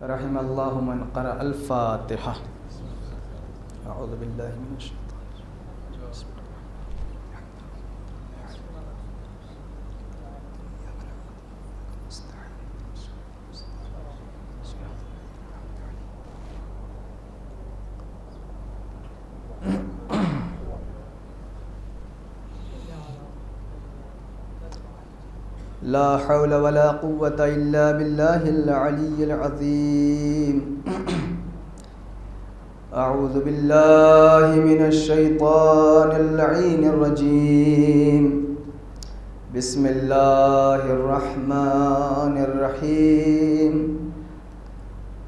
رحم اللہ من قرأ الفاتحہ۔ اعوذ باللہ من الشیطان۔ لا حول ولا قوة إلا بالله العلي العظيم۔ أعوذ بالله من الشيطان اللعين الرجيم۔ بسم الله الرحمن الرحيم۔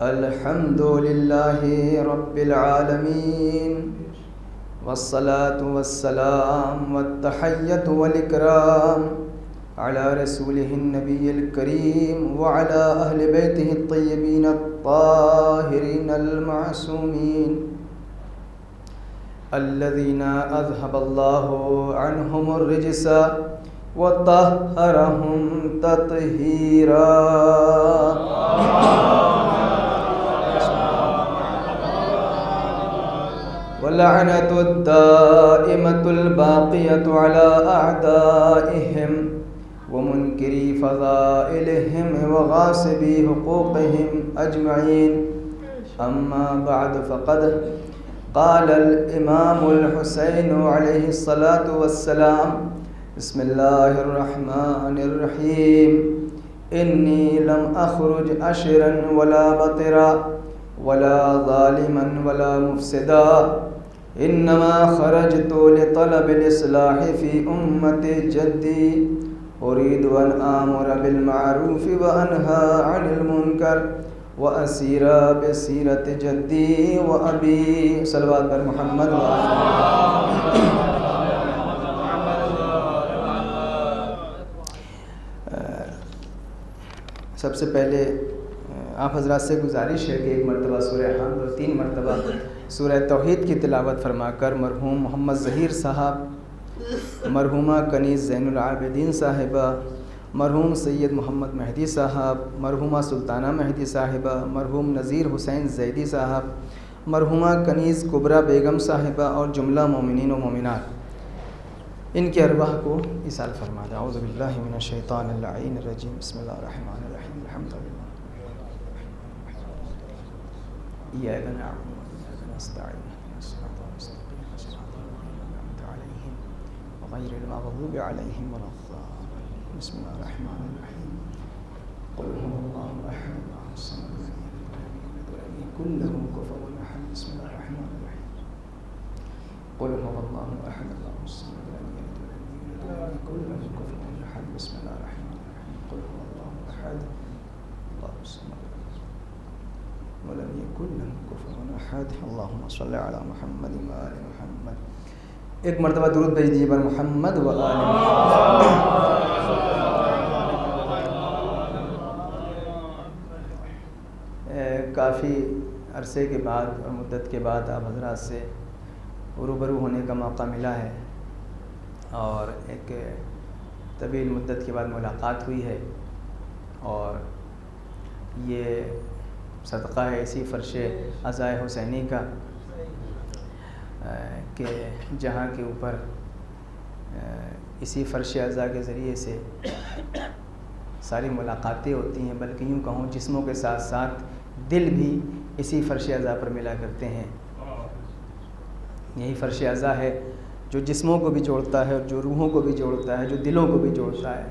الحمد لله رب العالمين، والصلاة والسلام والتحية والإكرام على رسوله النبي الكريم وعلى أهل بيته الطيبين الطاهرين المعصومين الذين أذهب الله عنهم الرجس وطهرهم تطهيرا۔ واللعنة الدائمة الباقية على أعدائهم ومنكري فضائلهم وغاصبي حقوقهم أجمعين۔ أما بعد، فقد قال الإمام الحسين عليه الصلاة والسلام: بسم الله الرحمن الرحيم، إني لم أخرج أشرا ولا بطرا ولا ظالما ولا مفسدا، إنما خرجت لطلب الإصلاح في أمة جدي، أريد أن آمر بالمعروف وأنهى عن المنكر وأسير بسيرة جدي وأبي۔ صلوات بر محمد سب سے پہلے آپ حضرات سے گزارش ہے کہ 1 مرتبہ سورہ حمد اور 3 مرتبہ سورہ توحید کی تلاوت فرما کر مرحوم محمد ظہیر صاحب، مرحومہ کنیز زین العابدین صاحبہ، مرحوم سید محمد مہدی صاحب، مرحومہ سلطانہ مہدی صاحبہ، مرحوم نذیر حسین زیدی صاحب، مرحومہ کنیز کبریٰ بیگم صاحبہ اور جملہ مومنین و مومنات، ان کے ارواح کو ایصال فرما دیں۔ اعوذ باللہ من الشیطان اللعین الرجیم۔ بسم اللہ الرحمن الرحیم۔ الحمد للہ ایاک نعبد وایاک نستعین، اهدنا الصراط المستقیم، صراط الذین انعمت علیہم غیر المغضوب علیہم ولا الضالین۔ بسم اللہ الرحمن الرحیم۔ قل هو اللہ احد اللہ الصمد لم یلد ولم یکن له کفوا احد۔ بسم اللہ الرحمن الرحیم۔ قل هو اللہ احد اللہ الصمد لم یلد ولم یکن له کفوا احد۔ بسم اللہ الرحمن الرحیم۔ قل هو اللہ احد اللہ الصمد ولم یکن له کفوا احد۔ اللہم صل علی محمد و آل محمد۔ ایک مرتبہ درود بھیج دیجیے بر محمد و آل محمد۔ کافی عرصے کے بعد اور مدت کے بعد آپ حضرات سے روبرو ہونے کا موقع ملا ہے، اور ایک طویل مدت کے بعد ملاقات ہوئی ہے، اور یہ صدقہ ہے اسی فرش عزائے حسینی کا کہ جہاں کے اوپر اسی فرش عزا کے ذریعے سے ساری ملاقاتیں ہوتی ہیں، بلکہ یوں کہوں جسموں کے ساتھ ساتھ دل بھی اسی فرش عزا پر ملا کرتے ہیں۔ یہی فرش عزا ہے جو جسموں کو بھی جوڑتا ہے، اور جو روحوں کو بھی جوڑتا ہے، جو دلوں کو بھی جوڑتا ہے۔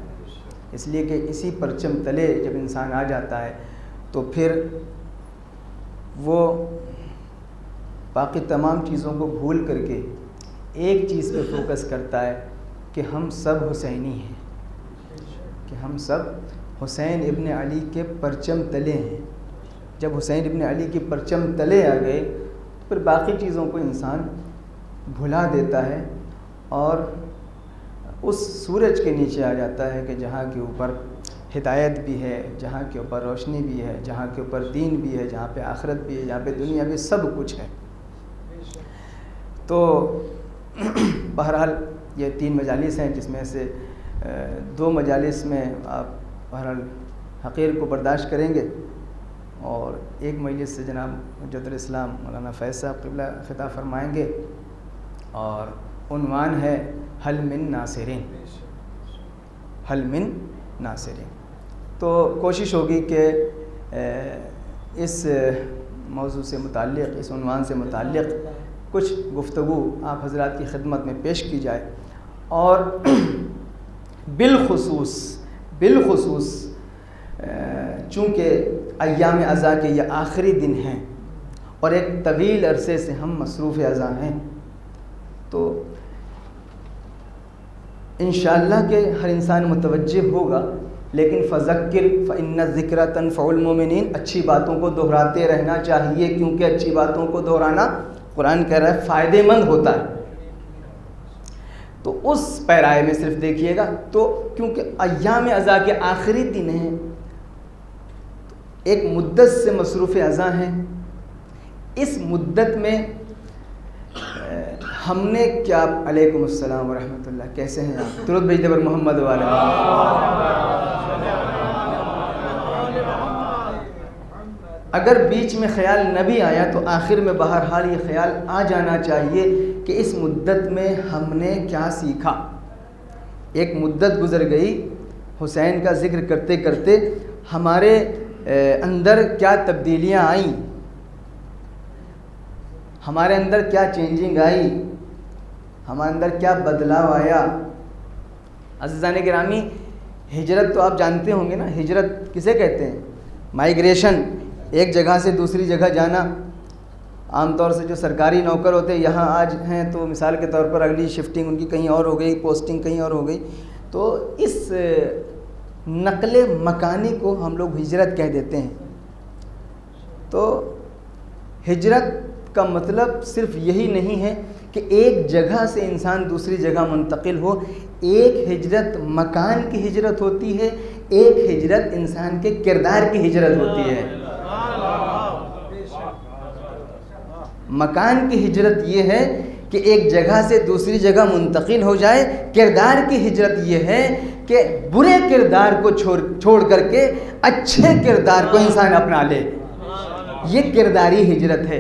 اس لیے کہ اسی پرچم تلے جب انسان آ جاتا ہے تو پھر وہ باقی تمام چیزوں کو بھول کر کے ایک چیز پہ فوکس کرتا ہے کہ ہم سب حسینی ہیں، کہ ہم سب حسین ابن علی کے پرچم تلے ہیں۔ جب حسین ابن علی کے پرچم تلے آ گئے تو پھر باقی چیزوں کو انسان بھلا دیتا ہے، اور اس سورج کے نیچے آ جاتا ہے کہ جہاں کے اوپر ہدایت بھی ہے، جہاں کے اوپر روشنی بھی ہے، جہاں کے اوپر دین بھی ہے، جہاں پہ آخرت بھی ہے، جہاں پہ دنیا بھی، سب کچھ ہے۔ تو بہرحال یہ 3 مجالس ہیں، جس میں سے 2 مجالس میں آپ بہرحال حقیر کو برداشت کریں گے، اور ایک مجلس سے جناب حجت الاسلام مولانا فیض صاحب قبلہ خطاب فرمائیں گے، اور عنوان ہے حل من ناصرین، حل من ناصرین۔ تو کوشش ہوگی کہ اس موضوع سے متعلق، اس عنوان سے متعلق کچھ گفتگو آپ حضرات کی خدمت میں پیش کی جائے، اور بالخصوص چونکہ ایام عزا کے یہ آخری دن ہیں اور ایک طویل عرصے سے ہم مصروف عزا ہیں، تو انشاءاللہ کہ ہر انسان متوجہ ہوگا، لیکن فذکر فإن الذکرى تنفع المؤمنین، اچھی باتوں کو دہراتے رہنا چاہیے، کیونکہ اچھی باتوں کو دہرانا قرآن کہہ رہا ہے فائدے مند ہوتا ہے۔ تو اس پیرائے میں صرف دیکھیے گا، تو کیونکہ ایام عزا کے آخری دن ہیں، ایک مدت سے مصروف عزا ہیں، اس مدت میں ہم نے کیا، علیکم السلام ورحمۃ اللہ، کیسے ہیں آپ؟ درود بھیجتے پر محمد والے۔ اگر بیچ میں خیال نہ بھی آیا تو آخر میں بہرحال یہ خیال آ جانا چاہیے کہ اس مدت میں ہم نے کیا سیکھا۔ ایک مدت گزر گئی، حسین کا ذکر کرتے کرتے ہمارے اندر کیا تبدیلیاں آئیں، ہمارے اندر کیا چینجنگ آئی، ہمارے اندر کیا بدلاؤ آیا۔ عزیزان گرامی، ہجرت تو آپ جانتے ہوں گے نا، ہجرت کسے کہتے ہیں؟ مائیگریشن، ایک جگہ سے دوسری جگہ جانا۔ عام طور سے جو سرکاری نوکر ہوتے ہیں یہاں آج ہیں تو مثال کے طور پر اگلی شفٹنگ ان کی کہیں اور ہو گئی، پوسٹنگ کہیں اور ہو گئی، تو اس نقل مکانی کو ہم لوگ ہجرت کہہ دیتے ہیں۔ تو ہجرت کا مطلب صرف یہی نہیں ہے کہ ایک جگہ سے انسان دوسری جگہ منتقل ہو، ایک ہجرت مکان کی ہجرت ہوتی ہے، ایک ہجرت انسان کے کردار کی ہجرت ہوتی ہے۔ مکان کی ہجرت یہ ہے کہ ایک جگہ سے دوسری جگہ منتقل ہو جائے، کردار کی ہجرت یہ ہے کہ برے کردار کو چھوڑ کر کے اچھے کردار کو انسان اپنا لے، یہ کرداری ہجرت ہے،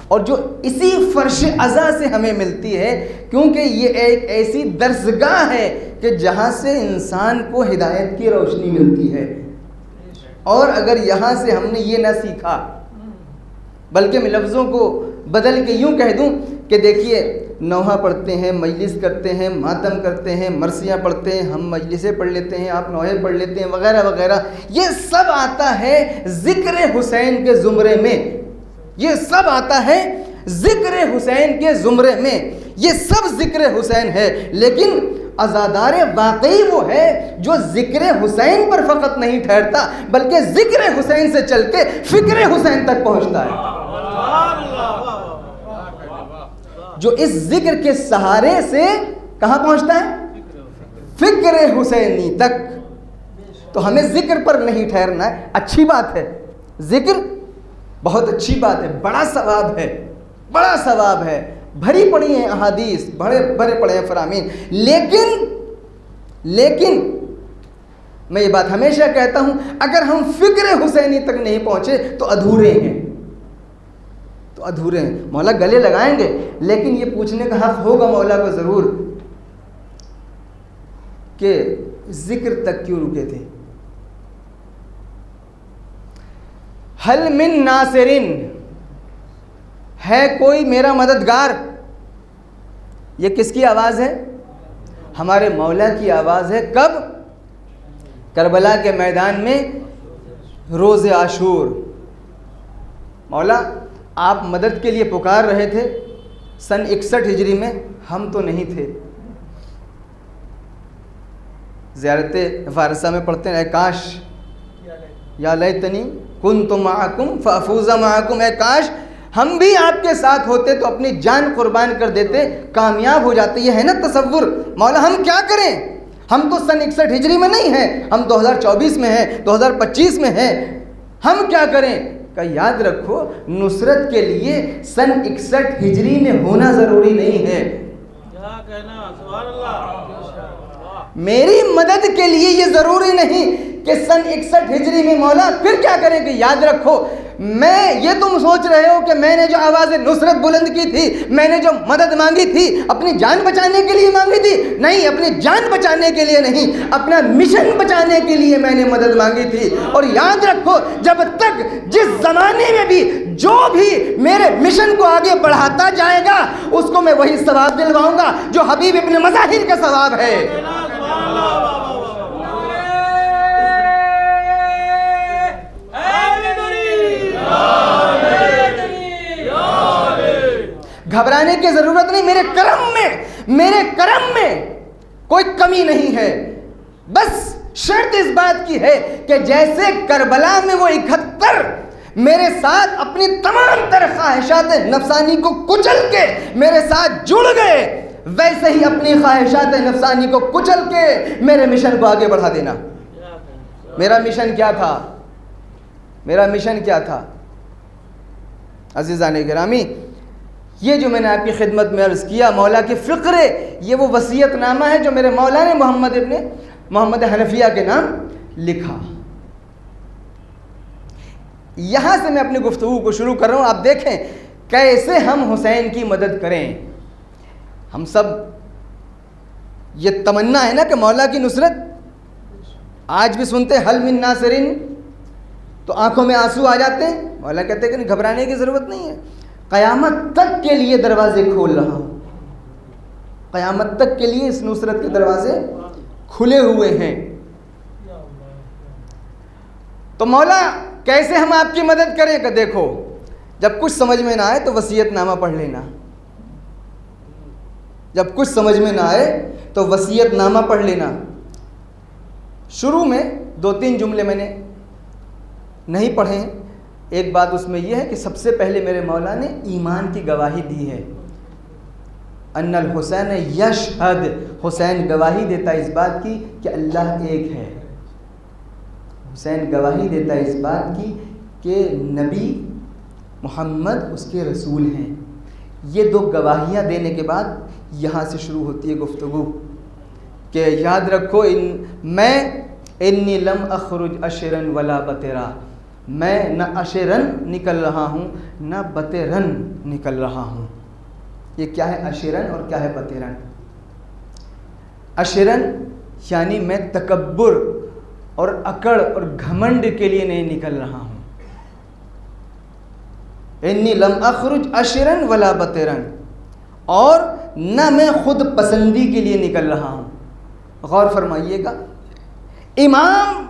اور جو اسی فرش عزا سے ہمیں ملتی ہے، کیونکہ یہ ایک ایسی درسگاہ ہے کہ جہاں سے انسان کو ہدایت کی روشنی ملتی ہے۔ اور اگر یہاں سے ہم نے یہ نہ سیکھا، بلکہ میں لفظوں کو بدل کے یوں کہہ دوں کہ دیکھیے، نوحہ پڑھتے ہیں، مجلس کرتے ہیں، ماتم کرتے ہیں، مرثیہ پڑھتے ہیں، ہم مجلسیں پڑھ لیتے ہیں، آپ نوحے پڑھ لیتے ہیں، وغیرہ وغیرہ، یہ سب آتا ہے ذکر حسین کے زمرے میں، یہ سب آتا ہے ذکر حسین کے زمرے میں، یہ سب ذکر حسین ہے، لیکن عزادار واقعی وہ ہے جو ذکر حسین پر فقط نہیں ٹھہرتا، بلکہ ذکر حسین سے چل کے فکر حسین تک پہنچتا ہے، جو اس ذکر کے سہارے سے کہاں پہنچتا ہے؟ فکر حسینی تک۔ تو ہمیں ذکر پر نہیں ٹھہرنا ہے، اچھی بات ہے، ذکر بہت اچھی بات ہے، بڑا ثواب ہے، بڑا ثواب ہے، بھری پڑی ہیں احادیث، بھرے پڑے ہیں فرامین، لیکن میں یہ بات ہمیشہ کہتا ہوں، اگر ہم فکر حسینی تک نہیں پہنچے تو ادھورے ہیں، مولا گلے لگائیں گے، لیکن یہ پوچھنے کا حق ہوگا مولا کو ضرور کہ ذکر تک کیوں رکے تھے؟ حل من ناصرین، ہے کوئی میرا مددگار؟ یہ کس کی آواز ہے؟ ہمارے مولا کی آواز ہے۔ کب؟ کربلا کے میدان میں روز عاشور۔ مولا آپ مدد کے لیے پکار رہے تھے سن 61 ہجری میں، ہم تو نہیں تھے۔ زیارت فارسہ میں پڑھتے ہیں، اے کاش، یا لیتنی کنت معکم فافوز معکم، اے کاش ہم بھی آپ کے ساتھ ہوتے تو اپنی جان قربان کر دیتے، کامیاب ہو جاتے۔ یہ ہے نا تصور؟ مولا ہم کیا کریں؟ ہم تو سن 61 ہجری میں نہیں ہیں، ہم 2024 میں ہیں، 2025 میں ہیں، ہم کیا کریں؟ کہ یاد رکھو، نصرت کے لیے سن 61 ہجری میں ہونا ضروری نہیں ہے۔ میری مدد کے لیے یہ ضروری نہیں کہ سن 61 ہجری میں مولا پھر کیا کریں گے؟ یاد رکھو، یہ تم سوچ رہے ہو کہ میں نے جو آواز نصرت بلند کی تھی، میں نے جو مدد مانگی تھی، اپنی جان بچانے کے لیے مانگی تھی؟ نہیں، اپنی جان بچانے کے لیے نہیں، اپنا مشن بچانے کے لیے میں نے مدد مانگی تھی۔ اور یاد رکھو، جب تک جس زمانے میں بھی جو بھی میرے مشن کو آگے بڑھاتا جائے گا، اس کو میں وہی ثواب دلواؤں گا جو حبیب ابن مظاہر کا ثواب ہے۔ گھبرانے کی ضرورت نہیں، میرے کرم میں کوئی کمی نہیں ہے۔ بس شرط اس بات کی ہے کہ جیسے کربلا میں وہ 71 میرے ساتھ اپنی تمام تر خواہشات نفسانی کو کچل کے میرے ساتھ جڑ گئے، ویسے ہی اپنی خواہشات نفسانی کو کچل کے میرے مشن کو آگے بڑھا دینا۔ میرا مشن کیا تھا عزیزان گرامی؟ یہ جو میں نے آپ کی خدمت میں عرض کیا، مولا کے فقرے، یہ وہ وصیت نامہ ہے جو میرے مولا نے محمد حنفیہ کے نام لکھا۔ یہاں سے میں اپنی گفتگو کو شروع کر رہا ہوں۔ آپ دیکھیں کیسے ہم حسین کی مدد کریں۔ ہم سب یہ تمنا ہے نا کہ مولا کی نصرت، آج بھی سنتے حل من ناصرین تو آنکھوں میں آنسو آ جاتے ہیں۔ مولا کہتے ہیں کہ گھبرانے کی ضرورت نہیں ہے، قیامت تک کے لیے دروازے کھول رہا ہوں، قیامت تک کے لیے اس نصرت کے دروازے کھلے ہوئے ہیں۔ تو مولا کیسے ہم آپ کی مدد کریں؟ کہ دیکھو، جب کچھ سمجھ میں نہ آئے تو وصیت نامہ پڑھ لینا، جب کچھ سمجھ میں نہ آئے تو وصیت نامہ پڑھ لینا۔ شروع میں 2-3 جملے میں نے نہیں پڑھے۔ ایک بات اس میں یہ ہے کہ سب سے پہلے میرے مولا نے ایمان کی گواہی دی ہے۔ ان الحسین یشہد، حسین گواہی دیتا ہے اس بات کی کہ اللہ ایک ہے۔ حسین گواہی دیتا ہے اس بات کی کہ نبی محمد اس کے رسول ہیں۔ یہ 2 گواہیاں دینے کے بعد یہاں سے شروع ہوتی ہے گفتگو کہ یاد رکھو میں انی لم اخرج اشرن ولا بطرا، میں نہ اشرن نکل رہا ہوں نہ بطرن نکل رہا ہوں۔ یہ کیا ہے اشرن اور کیا ہے بطرن؟ اشرن یعنی میں تکبر اور اکڑ اور گھمنڈ کے لیے نہیں نکل رہا ہوں۔ انی لم اخرج اشرن ولا بطرن، اور نہ میں خود پسندی کے لیے نکل رہا ہوں۔ غور فرمائیے گا، امام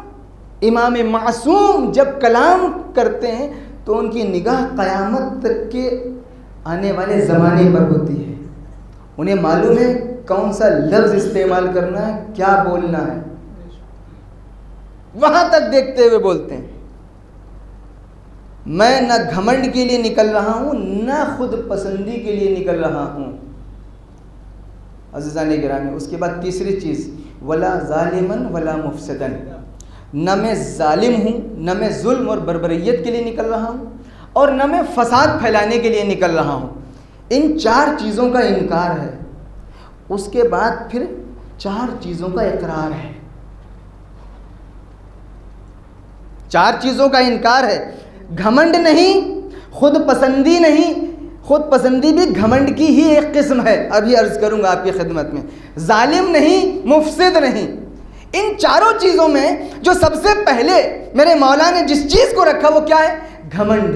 معصوم جب کلام کرتے ہیں تو ان کی نگاہ قیامت تک کے آنے والے زمانے پر ہوتی ہے۔ انہیں معلوم ہے کون سا لفظ استعمال کرنا ہے، کیا بولنا ہے، وہاں تک دیکھتے ہوئے بولتے ہیں۔ میں نہ گھمنڈ کے لیے نکل رہا ہوں نہ خود پسندی کے لیے نکل رہا ہوں۔ عزیزان گرامی، اس کے بعد تیسری چیز، ولا ظالمن ولا مفسدن، نہ میں ظالم ہوں، نہ میں ظلم اور بربریت کے لیے نکل رہا ہوں، اور نہ میں فساد پھیلانے کے لیے نکل رہا ہوں۔ ان 4 چیزوں کا انکار ہے۔ اس کے بعد پھر 4 چیزوں کا اقرار ہے۔ 4 چیزوں کا انکار ہے، گھمنڈ نہیں، خود پسندی نہیں، خود پسندی بھی گھمنڈ کی ہی ایک قسم ہے، ابھی عرض کروں گا آپ کی خدمت میں۔ ظالم نہیں، مفسد نہیں۔ ان 4 چیزوں میں جو سب سے پہلے میرے مولا نے جس چیز کو رکھا وہ کیا ہے؟ گھمنڈ۔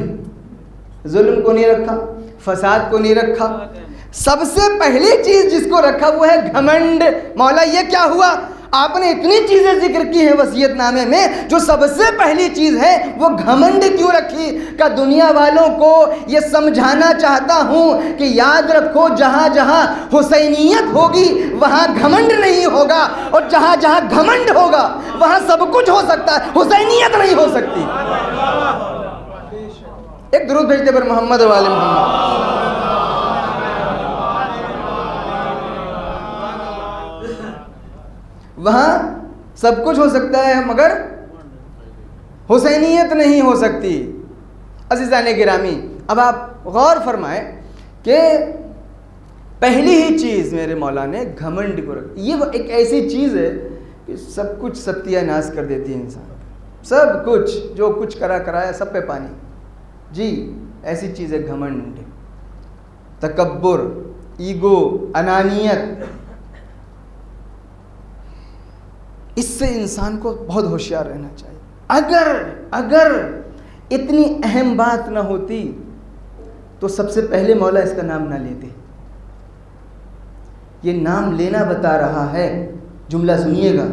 ظلم کو نہیں رکھا، فساد کو نہیں رکھا، سب سے پہلی چیز جس کو رکھا وہ ہے گھمنڈ۔ مولا یہ کیا ہوا؟ آپ نے اتنی چیزیں ذکر کی ہیں وصیت نامے میں، جو سب سے پہلی چیز ہے وہ گھمنڈ کیوں رکھی؟ کہ دنیا والوں کو یہ سمجھانا چاہتا ہوں کہ یاد رکھو، جہاں جہاں حسینیت ہوگی وہاں گھمنڈ نہیں ہوگا، اور جہاں جہاں گھمنڈ ہوگا وہاں سب کچھ ہو سکتا ہے، حسینیت نہیں ہو سکتی۔ ایک درود بھیجتے پر محمد و آل محمد۔ وہاں سب کچھ ہو سکتا ہے مگر حسینیت نہیں ہو سکتی۔ عزیزان گرامی، اب آپ غور فرمائیں کہ پہلی ہی چیز میرے مولا نے گھمنڈ کو رکھی۔ یہ ایک ایسی چیز ہے کہ سب کچھ ستیہ ناش کر دیتی ہے انسان، سب کچھ جو کچھ کرایا سب پہ پانی. جی ایسی چیز ہے گھمنڈ، تکبر، ایگو، انانیت. اس سے انسان کو بہت ہوشیار رہنا چاہیے. اگر اتنی اہم بات نہ ہوتی تو سب سے پہلے مولا اس کا نام نہ لیتے. یہ نام لینا بتا رہا ہے، جملہ سنیے گا،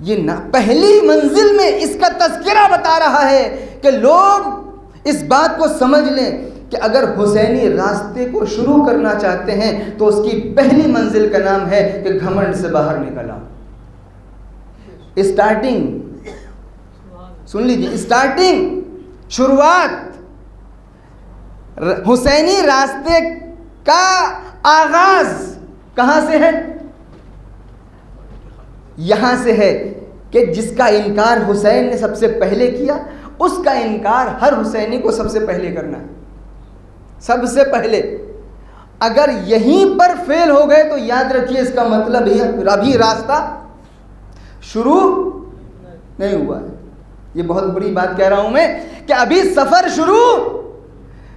یہ پہلی منزل میں اس کا تذکرہ بتا رہا ہے کہ لوگ اس بات کو سمجھ لیں کہ اگر حسینی راستے کو شروع کرنا چاہتے ہیں تو اس کی پہلی منزل کا نام ہے کہ گھمنڈ سے باہر نکل آؤ. اسٹارٹنگ سن لیجیے، اسٹارٹنگ، شروعات، حسینی راستے کا آغاز کہاں سے ہے؟ یہاں سے ہے کہ جس کا انکار حسین نے سب سے پہلے کیا، اس کا انکار ہر حسینی کو سب سے پہلے کرنا ہے. سب سے پہلے. اگر یہیں پر فیل ہو گئے تو یاد رکھیے اس کا مطلب ابھی راستہ شروع نہیں ہوا ہے. یہ بہت بڑی بات کہہ رہا ہوں میں کہ ابھی سفر شروع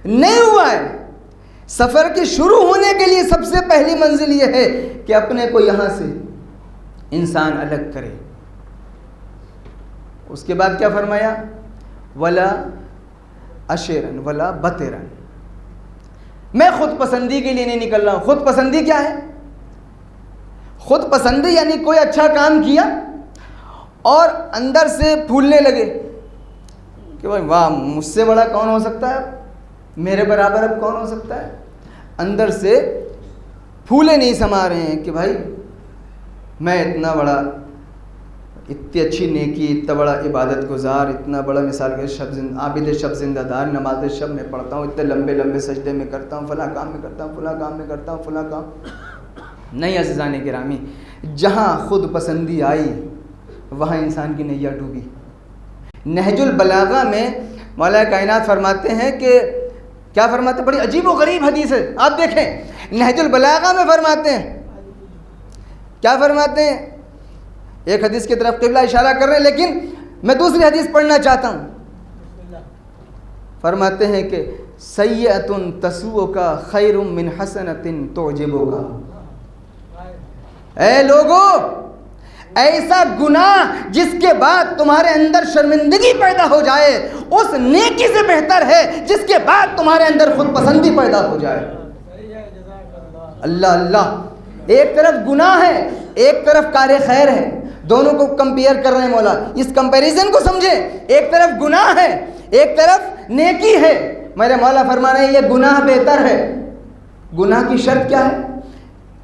نہیں ہوا ہے. سفر کے شروع ہونے کے لیے سب سے پہلی منزل یہ ہے کہ اپنے کو یہاں سے انسان الگ کرے. اس کے بعد کیا فرمایا؟ ولا اشرن ولا بطرن. میں خود پسندی کے لیے نہیں نکل رہا ہوں. خود پسندی کیا ہے؟ خود پسندی یعنی کوئی اچھا کام کیا اور اندر سے پھولنے لگے کہ بھائی واہ، مجھ سے بڑا کون ہو سکتا ہے، میرے برابر اب کون ہو سکتا ہے. اندر سے پھولے نہیں سما رہے ہیں کہ بھائی میں اتنا بڑا، اتنی اچھی نیکی، اتنا بڑا عبادت گزار، اتنا بڑا مثال کے شب عابد شب زندہ دار، نماز شب میں پڑھتا ہوں، اتنے لمبے لمبے سجدے میں کرتا ہوں، فلاں کام میں کرتا ہوں، فلاں کام میں کرتا ہوں، فلاں کام نہیں. عزیزان گرامی، جہاں خود پسندی آئی وہاں انسان کی نیا ڈوبی. نہج البلاغہ میں مولا کائنات فرماتے ہیں کہ کیا فرماتے ہیں؟ بڑی عجیب و غریب حدیث ہے، آپ دیکھیں. نہج البلاغہ میں فرماتے ہیں، کیا فرماتے ہیں؟ ایک حدیث کی طرف قبلہ اشارہ کر رہے ہیں لیکن میں دوسری حدیث پڑھنا چاہتا ہوں. فرماتے ہیں کہ سیئۃ تسوءک خیر من حسنۃ تعجبک. اے لوگو، ایسا گناہ جس کے بعد تمہارے اندر شرمندگی پیدا ہو جائے اس نیکی سے بہتر ہے جس کے بعد تمہارے اندر خود پسندی پیدا ہو جائے. اللہ اللہ. ایک طرف گناہ ہے، ایک طرف کار خیر ہے، دونوں کو کمپیئر کر رہے ہیں مولا. اس کمپیریزن کو سمجھیں. ایک طرف گناہ ہے، ایک طرف نیکی ہے. میرے مولا فرما رہے ہیں یہ گناہ بہتر ہے. گناہ کی شرط کیا ہے؟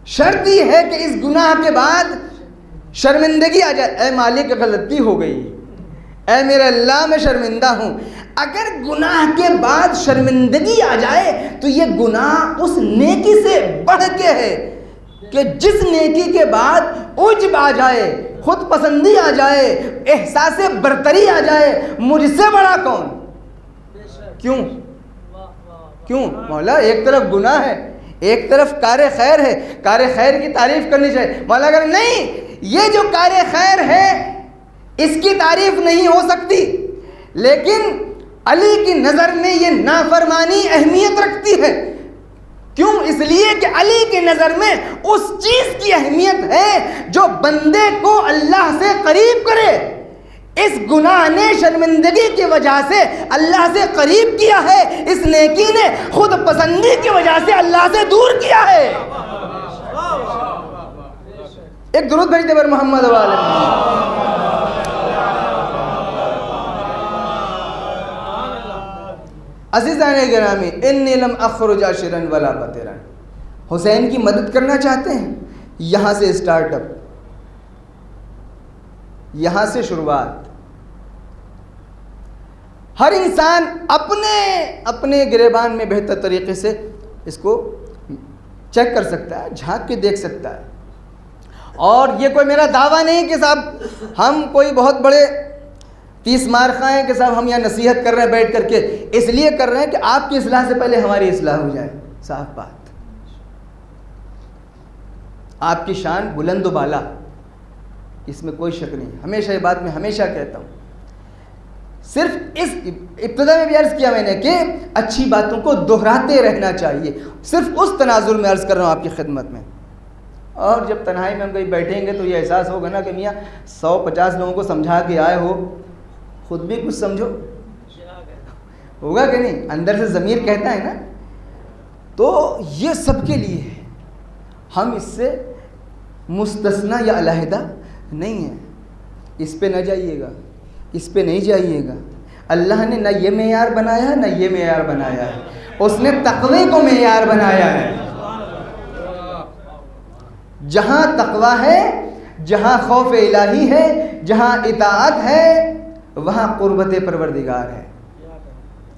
شرط یہ ہے کہ اس گناہ کے بعد شرمندگی آ جائے. اے مالک غلطی ہو گئی، اے میرے اللہ میں شرمندہ ہوں. اگر گناہ کے بعد شرمندگی آ جائے تو یہ گناہ اس نیکی سے بڑھ کے ہے کہ جس نیکی کے بعد عجب آ جائے، خود پسندی آ جائے، احساس برتری آ جائے، مجھ سے بڑا کون. کیوں مولا؟ ایک طرف گناہ ہے، ایک طرف کار خیر ہے. کار خیر کی تعریف کرنی چاہیے. مولا اگر نہیں، یہ جو کار خیر ہے اس کی تعریف نہیں ہو سکتی، لیکن علی کی نظر میں یہ نافرمانی اہمیت رکھتی ہے. کیوں؟ اس لیے کہ علی کی نظر میں اس چیز کی اہمیت ہے جو بندے کو اللہ سے قریب کرے. اس گناہ نے شرمندگی کی وجہ سے اللہ سے قریب کیا ہے، اس نیکی نے خود پسندی کی وجہ سے اللہ سے دور کیا ہے. ایک درود بھیج دے بر محمد و آل محمد. عزیزان گرامی، انی لم اخرج عاشرا ولا بطرا. حسین کی مدد کرنا چاہتے ہیں؟ یہاں سے اسٹارٹ اپ، یہاں سے شروعات. ہر انسان اپنے گریبان میں بہتر طریقے سے اس کو چیک کر سکتا ہے، جھانک کے دیکھ سکتا ہے. اور یہ کوئی میرا دعویٰ نہیں کہ صاحب ہم کوئی بہت بڑے 30 مارخہ ہیں کہ صاحب ہم یہاں نصیحت کر رہے ہیں بیٹھ کر کے، اس لیے کر رہے ہیں کہ آپ کی اصلاح سے پہلے ہماری اصلاح ہو جائے. صاف بات. آپ کی شان بلند و بالا، اس میں کوئی شک نہیں. ہمیشہ یہ بات میں ہمیشہ کہتا ہوں. صرف اس ابتدا میں بھی عرض کیا میں نے کہ اچھی باتوں کو دہراتے رہنا چاہیے. صرف اس تناظر میں عرض کر رہا ہوں آپ کی خدمت میں. اور جب تنہائی میں ہم کہیں بیٹھیں گے تو یہ احساس ہوگا نا کہ میاں 150 لوگوں کو سمجھا کے آئے ہو, خود بھی کچھ سمجھو. ہوگا کہ نہیں؟ اندر سے ضمیر کہتا ہے نا. تو یہ سب کے لیے ہے, ہم اس سے مستثنا یا علیحدہ نہیں ہیں. اس پہ نہ جائیے گا, اس پہ نہیں جائیے گا. اللہ نے نہ یہ معیار بنایا ہے نہ یہ معیار بنایا ہے. اس نے تقوی کو معیار بنایا ہے. جہاں تقوی ہے, جہاں خوف الہی ہے, جہاں اطاعت ہے, وہاں قربت پروردگار ہے.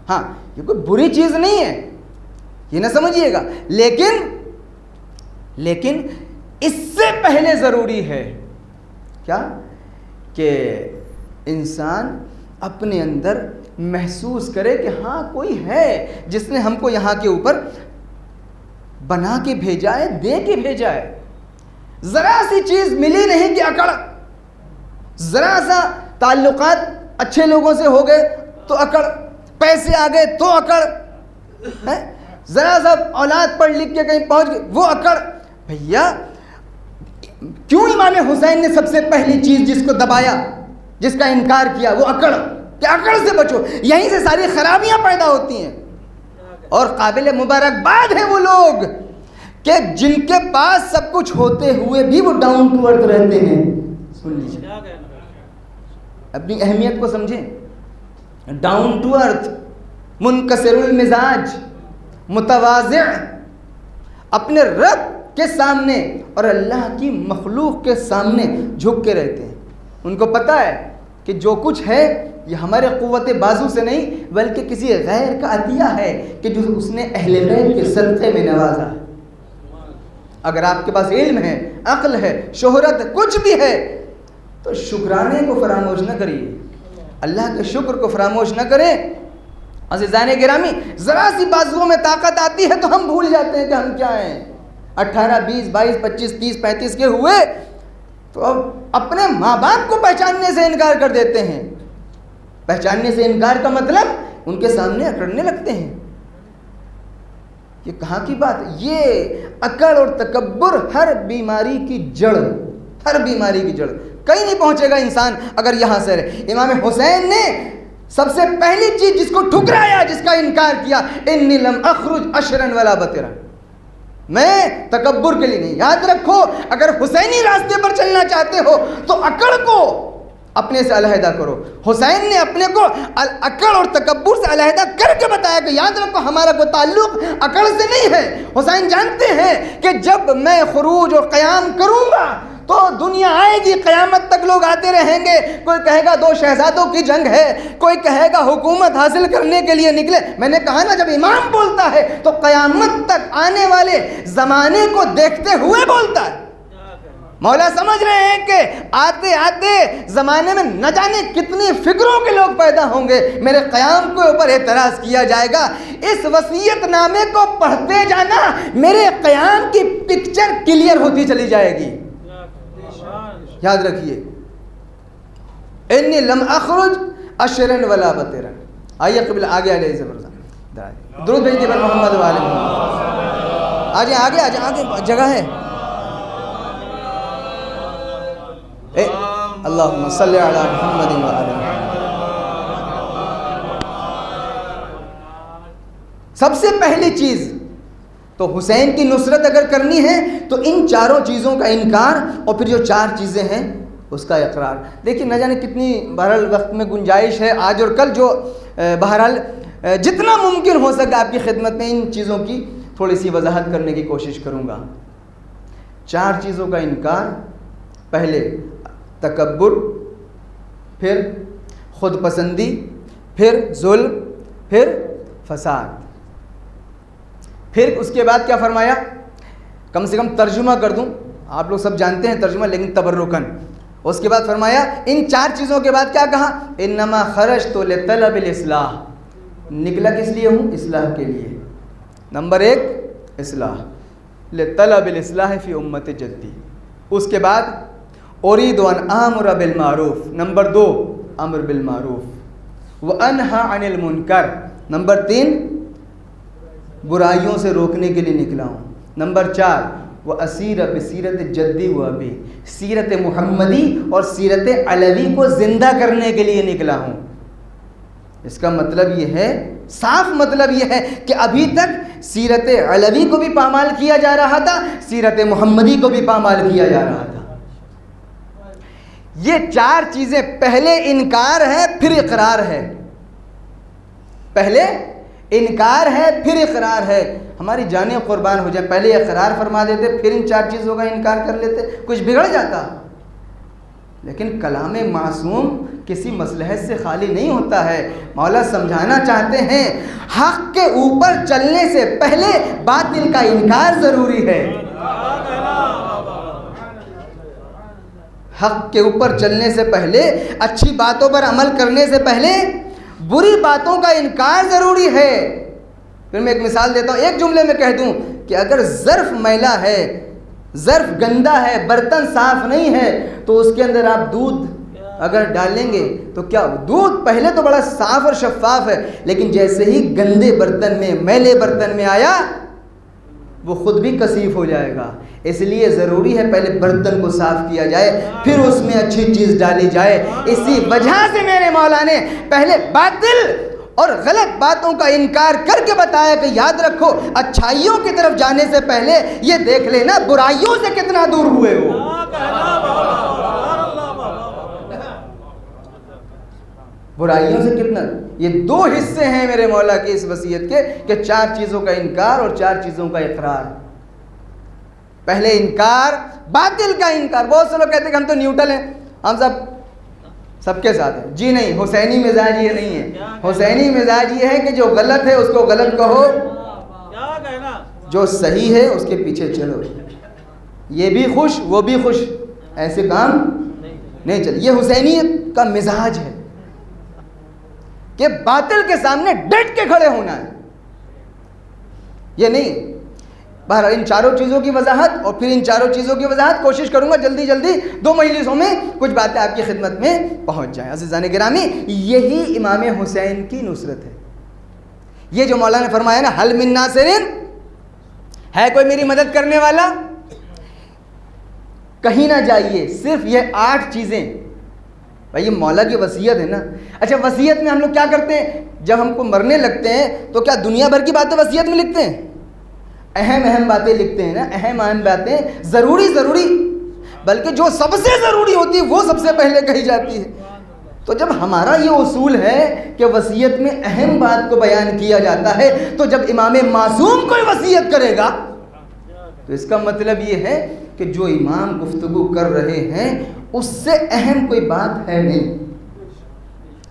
ہاں یہ کوئی بری چیز نہیں ہے, یہ نہ سمجھیے گا, لیکن اس سے پہلے ضروری ہے کیا کہ انسان اپنے اندر محسوس کرے کہ ہاں کوئی ہے جس نے ہم کو یہاں کے اوپر بنا کے بھیجا ہے, دے کے بھیجا ہے. ذرا سی چیز ملی نہیں کہ اکڑ, ذرا سا تعلقات اچھے لوگوں سے ہو گئے تو اکڑ, پیسے آ گئے تو اکڑ, ذرا سا اولاد پڑھ لکھ کے کہیں پہنچ گئے وہ اکڑ. بھیا کیوں امام حسین نے سب سے پہلی چیز جس کو دبایا, جس کا انکار کیا, وہ اکڑ, کہ اکڑ سے بچو, یہیں سے ساری خرابیاں پیدا ہوتی ہیں. اور قابل مبارکباد ہیں وہ لوگ کہ جن کے پاس سب کچھ ہوتے ہوئے بھی وہ ڈاؤن ٹو ارتھ رہتے ہیں. سن لیجیے, اپنی اہمیت کو سمجھیں. ڈاؤن ٹو ارتھ, منکسر المزاج, متواضع, اپنے رب کے سامنے اور اللہ کی مخلوق کے سامنے جھک کے رہتے ہیں. ان کو پتہ ہے کہ جو کچھ ہے یہ ہمارے قوت بازو سے نہیں بلکہ کسی غیر کا عطیہ ہے کہ جو اس نے اہل بیت کے صدقے میں نوازا ہے. اگر آپ کے پاس علم ہے, عقل ہے, شہرت, کچھ بھی ہے تو شکرانے کو فراموش نہ کریے, اللہ کے شکر کو فراموش نہ کریں. عزیزان گرامی, ذرا سی بازوؤں میں طاقت آتی ہے تو ہم بھول جاتے ہیں کہ ہم کیا ہیں. 18, 20, 22, 25, 30, 35 کے ہوئے تو اب اپنے ماں باپ کو پہچاننے سے انکار کر دیتے ہیں. پہچاننے سے انکار کا مطلب ان کے سامنے اکڑنے لگتے ہیں. یہ کہاں کی بات ہے؟ یہ اکڑ اور تکبر ہر بیماری کی جڑ, ہر بیماری کی جڑ. کہیں نہیں پہنچے گا انسان اگر یہاں سے رہے. امام حسین نے سب سے پہلی چیز جس کو ٹھکرایا, جس کا انکار کیا, انی لم اخرج اشرا ولا بطرا, میں تکبر کے لیے نہیں. یاد رکھو, اگر حسینی راستے پر چلنا چاہتے ہو تو اکڑ کو اپنے سے علیحدہ کرو. حسین نے اپنے کو اکڑ اور تکبر سے علیحدہ کر کے بتایا کہ یاد رکھو ہمارا کوئی تعلق اکڑ سے نہیں ہے. حسین جانتے ہیں کہ جب میں خروج اور قیام کروں گا تو دنیا آئے گی, قیامت تک لوگ آتے رہیں گے. کوئی کہے گا 2 شہزادوں کی جنگ ہے, کوئی کہے گا حکومت حاصل کرنے کے لیے نکلے. میں نے کہا نا, جب امام بولتا ہے تو قیامت تک آنے والے زمانے کو دیکھتے ہوئے بولتا ہے. مولا سمجھ رہے ہیں کہ آتے آتے زمانے میں نہ جانے کتنی فکروں کے لوگ پیدا ہوں گے, میرے قیام کے اوپر اعتراض کیا جائے گا. اس وصیت نامے کو پڑھتے جانا, میرے قیام کی پکچر کلیئر ہوتی چلی جائے گی. یاد رکھیے, انی لم اخرج اشرا ولا بطرا. آئیے قبل آگے علیہ زبردست درود بھیجیے بر محمد و آل محمد. آجائیں آگے, آگے جگہ ہے. اللہم صلی علی محمد و آل محمد. سب سے پہلی چیز تو حسین کی نصرت اگر کرنی ہے تو ان چاروں چیزوں کا انکار, اور پھر جو 4 چیزیں ہیں اس کا اقرار. دیکھیے نہ جانے کتنی بہرحال وقت میں گنجائش ہے آج اور کل, جو بہرحال جتنا ممکن ہو سکے آپ کی خدمت میں ان چیزوں کی تھوڑی سی وضاحت کرنے کی کوشش کروں گا. 4 چیزوں کا انکار. پہلے تکبر, پھر خود پسندی, پھر ظلم, پھر فساد. پھر اس کے بعد کیا فرمایا, کم سے کم ترجمہ کر دوں, آپ لوگ سب جانتے ہیں ترجمہ لیکن تبرکن. اس کے بعد فرمایا ان 4 چیزوں کے بعد کیا کہا, انما خرجت لطلب الاصلاح, نکلا کس لیے ہوں, اصلاح کے لیے. نمبر 1 اصلاح, لطلب الاصلاح فی امت جدی. اس کے بعد اُرِيدُ أَنْ آمُرَ بِالْمَعْرُوفِ، نمبر 2 امر بالمعروف، وَأَنْهَى عَنِ الْمُنْكَرِ، نمبر 3 برائیوں سے روکنے کے لیے نکلا ہوں، نمبر 4 وَأَسِيرَ بِسِيرَةِ جَدِّي وَأَبِي، سیرت محمدی اور سیرت علوی کو زندہ کرنے کے لیے نکلا ہوں۔ اس کا مطلب یہ ہے، صاف مطلب یہ ہے کہ ابھی تک سیرت علوی کو بھی پامال کیا جا رہا تھا، سیرت محمدی کو بھی پامال کیا جا رہا تھا۔ یہ 4 چیزیں، پہلے انکار ہے پھر اقرار ہے، پہلے انکار ہے پھر اقرار ہے۔ ہماری جانیں قربان ہو جائے، پہلے اقرار فرما دیتے پھر ان 4 چیزوں کا انکار کر لیتے، کچھ بگڑ جاتا۔ لیکن کلام معصوم کسی مصلحت سے خالی نہیں ہوتا ہے۔ مولا سمجھانا چاہتے ہیں حق کے اوپر چلنے سے پہلے باطل کا انکار ضروری ہے، حق کے اوپر چلنے سے پہلے، اچھی باتوں پر عمل کرنے سے پہلے بری باتوں کا انکار ضروری ہے۔ پھر میں ایک مثال دیتا ہوں، ایک جملے میں کہہ دوں کہ اگر ظرف میلا ہے، ظرف گندا ہے، برتن صاف نہیں ہے، تو اس کے اندر آپ دودھ اگر ڈالیں گے تو کیا دودھ پہلے تو بڑا صاف اور شفاف ہے، لیکن جیسے ہی گندے برتن میں، میلے برتن میں آیا وہ خود بھی کثیف ہو جائے گا۔ اس لیے ضروری ہے پہلے برتن کو صاف کیا جائے، پھر اس میں اچھی چیز ڈالی جائے۔ اسی وجہ سے میرے مولا نے پہلے باطل اور غلط باتوں کا انکار کر کے بتایا کہ یاد رکھو، اچھائیوں کی طرف جانے سے پہلے یہ دیکھ لینا برائیوں سے کتنا دور ہوئے ہو۔ برائیوں سے کتنا، یہ 2 حصے ہیں میرے مولا کے اس وصیت کے کہ 4 چیزوں کا انکار اور 4 چیزوں کا اقرار۔ پہلے انکار، باطل کا انکار۔ بہت سے لوگ کہتے ہیں کہ ہم تو نیوٹرل ہیں، ہم سب کے ساتھ ہیں۔ جی نہیں، حسینی مزاج یہ نہیں ہے۔ حسینی مزاج یہ ہے کہ جو غلط ہے اس کو غلط کہو، جو صحیح ہے اس کے پیچھے چلو، یہ بھی خوش وہ بھی خوش، ایسے کام نہیں چلے۔ یہ حسینیت کا مزاج ہے کہ باطل کے سامنے ڈٹ کے کھڑے ہونا ہے، یہ نہیں۔ بہرحال ان 4 چیزوں کی وضاحت اور پھر ان 4 چیزوں کی وضاحت کوشش کروں گا جلدی 2 مجلسوں میں کچھ باتیں آپ کی خدمت میں پہنچ جائیں۔ عزیزان گرامی، یہی امام حسین کی نصرت ہے۔ یہ جو مولا نے فرمایا نا، حل من ناصرین، ہے کوئی میری مدد کرنے والا؟ کہیں نہ جائیے، صرف یہ 8 چیزیں۔ بھائی یہ مولا کی وصیت ہے نا۔ اچھا، وصیت میں ہم لوگ کیا کرتے ہیں؟ جب ہم کو مرنے لگتے ہیں تو کیا دنیا بھر کی باتیں وصیت میں لکھتے ہیں؟ اہم باتیں لکھتے ہیں نا، اہم باتیں، ضروری، بلکہ جو سب سے ضروری ہوتی ہے وہ سب سے پہلے کہی جاتی ہے۔ تو جب ہمارا یہ اصول ہے کہ وصیت میں اہم بات کو بیان کیا جاتا ہے، تو جب امام معصوم کوئی وصیت کرے گا تو اس کا مطلب یہ ہے کہ جو امام گفتگو کر رہے ہیں اس سے اہم کوئی بات ہے نہیں۔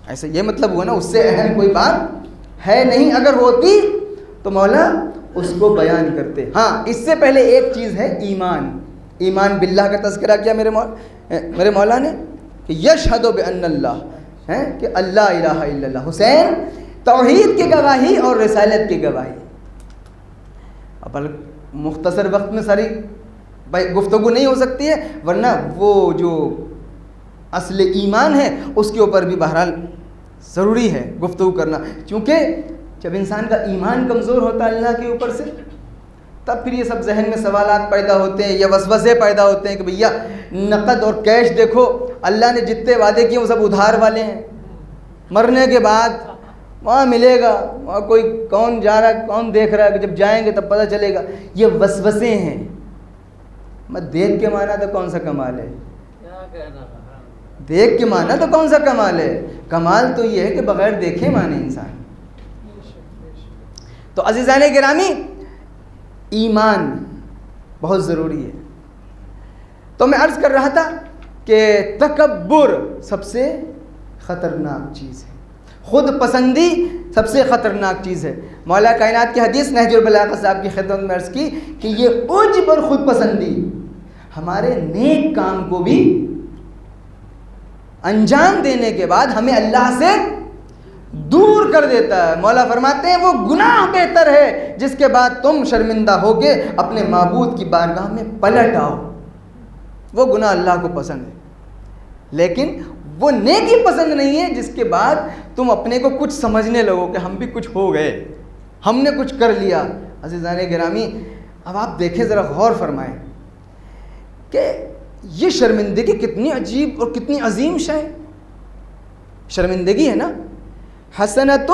ایسے یہ مطلب ہوا نا، اس سے اہم کوئی بات ہے نہیں۔ اگر ہوتی تو مولا اس کو بیان کرتے۔ ہاں، اس سے پہلے ایک چیز ہے ایمان باللہ کا تذکرہ کیا میرے مولا نے کہ یشہد بان اللہ، ہے کہ اللہ الہ الا اللہ۔ حسین توحید کی گواہی اور رسالت کی گواہی۔ اب مختصر وقت میں ساری گفتگو نہیں ہو سکتی ہے، ورنہ وہ جو اصل ایمان ہے اس کے اوپر بھی بہرحال ضروری ہے گفتگو کرنا، چونکہ جب انسان کا ایمان کمزور ہوتا ہے اللہ کے اوپر سے، تب پھر یہ سب ذہن میں سوالات پیدا ہوتے ہیں یا وسوسے پیدا ہوتے ہیں کہ بھیا نقد اور کیش دیکھو، اللہ نے جتنے وعدے کیے وہ سب ادھار والے ہیں، مرنے کے بعد وہاں ملے گا، وہاں کوئی کون جا رہا ہے کون دیکھ رہا ہے، کہ جب جائیں گے تب پتہ چلے گا۔ یہ وسوسے ہیں۔ میں دیکھ کے مانا تو کون سا کمال ہے؟ دیکھ کے مانا تو کون سا کمال ہے؟ کمال تو یہ ہے کہ بغیر دیکھے مانے انسان۔ تو عزیزان گرامی، ایمان بہت ضروری ہے۔ تو میں عرض کر رہا تھا کہ تکبر سب سے خطرناک چیز ہے، خود پسندی سب سے خطرناک چیز ہے۔ مولا کائنات کی حدیث نہج البلاغہ صاحب کی خدمت میں عرض کی کہ یہ عجب اور خود پسندی ہمارے نیک کام کو بھی انجام دینے کے بعد ہمیں اللہ سے دور کر دیتا ہے۔ مولا فرماتے ہیں وہ گناہ بہتر ہے جس کے بعد تم شرمندہ ہو کے اپنے معبود کی بارگاہ میں پلٹ آؤ، وہ گناہ اللہ کو پسند ہے۔ لیکن وہ نیکی پسند نہیں ہے جس کے بعد تم اپنے کو کچھ سمجھنے لگو کہ ہم بھی کچھ ہو گئے، ہم نے کچھ کر لیا۔ عزیزان گرامی، اب آپ دیکھیں، ذرا غور فرمائیں کہ یہ شرمندگی کتنی عجیب اور کتنی عظیم شے ہے۔ شرمندگی ہے نا، حسنۃ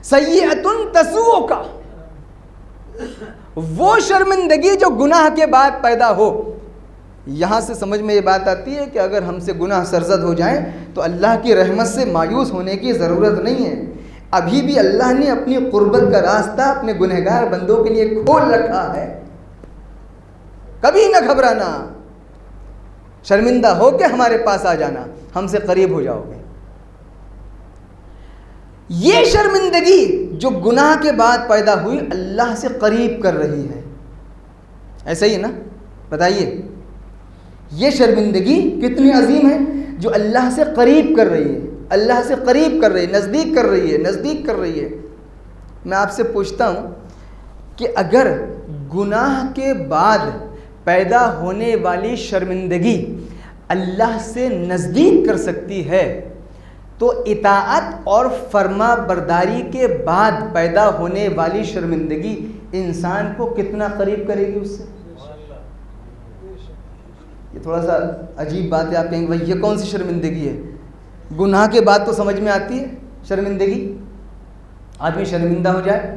سیئۃ تسوءک، وہ شرمندگی جو گناہ کے بعد پیدا ہو۔ یہاں سے سمجھ میں یہ بات آتی ہے کہ اگر ہم سے گناہ سرزد ہو جائیں تو اللہ کی رحمت سے مایوس ہونے کی ضرورت نہیں ہے، ابھی بھی اللہ نے اپنی قربت کا راستہ اپنے گنہگار بندوں کے لیے کھول رکھا ہے۔ کبھی نہ گھبرانا، شرمندہ ہو کے ہمارے پاس آ جانا، ہم سے قریب ہو جاؤ گے۔ یہ شرمندگی جو گناہ کے بعد پیدا ہوئی اللہ سے قریب کر رہی ہے، ایسا ہی ہے نا؟ بتائیے، یہ شرمندگی کتنی عظیم ہے جو اللہ سے قریب کر رہی ہے، اللہ سے قریب کر رہی ہے، نزدیک کر رہی ہے، نزدیک کر رہی ہے۔ میں آپ سے پوچھتا ہوں کہ اگر گناہ کے بعد پیدا ہونے والی شرمندگی اللہ سے نزدیک کر سکتی ہے تو اطاعت اور فرما برداری کے بعد پیدا ہونے والی شرمندگی انسان کو کتنا قریب کرے گی اس سے؟ یہ تھوڑا سا عجیب بات ہے، آپ کہیں گے بھائی یہ کون سی شرمندگی ہے؟ گناہ کے بعد تو سمجھ میں آتی ہے شرمندگی، آدمی شرمندہ ہو جائے،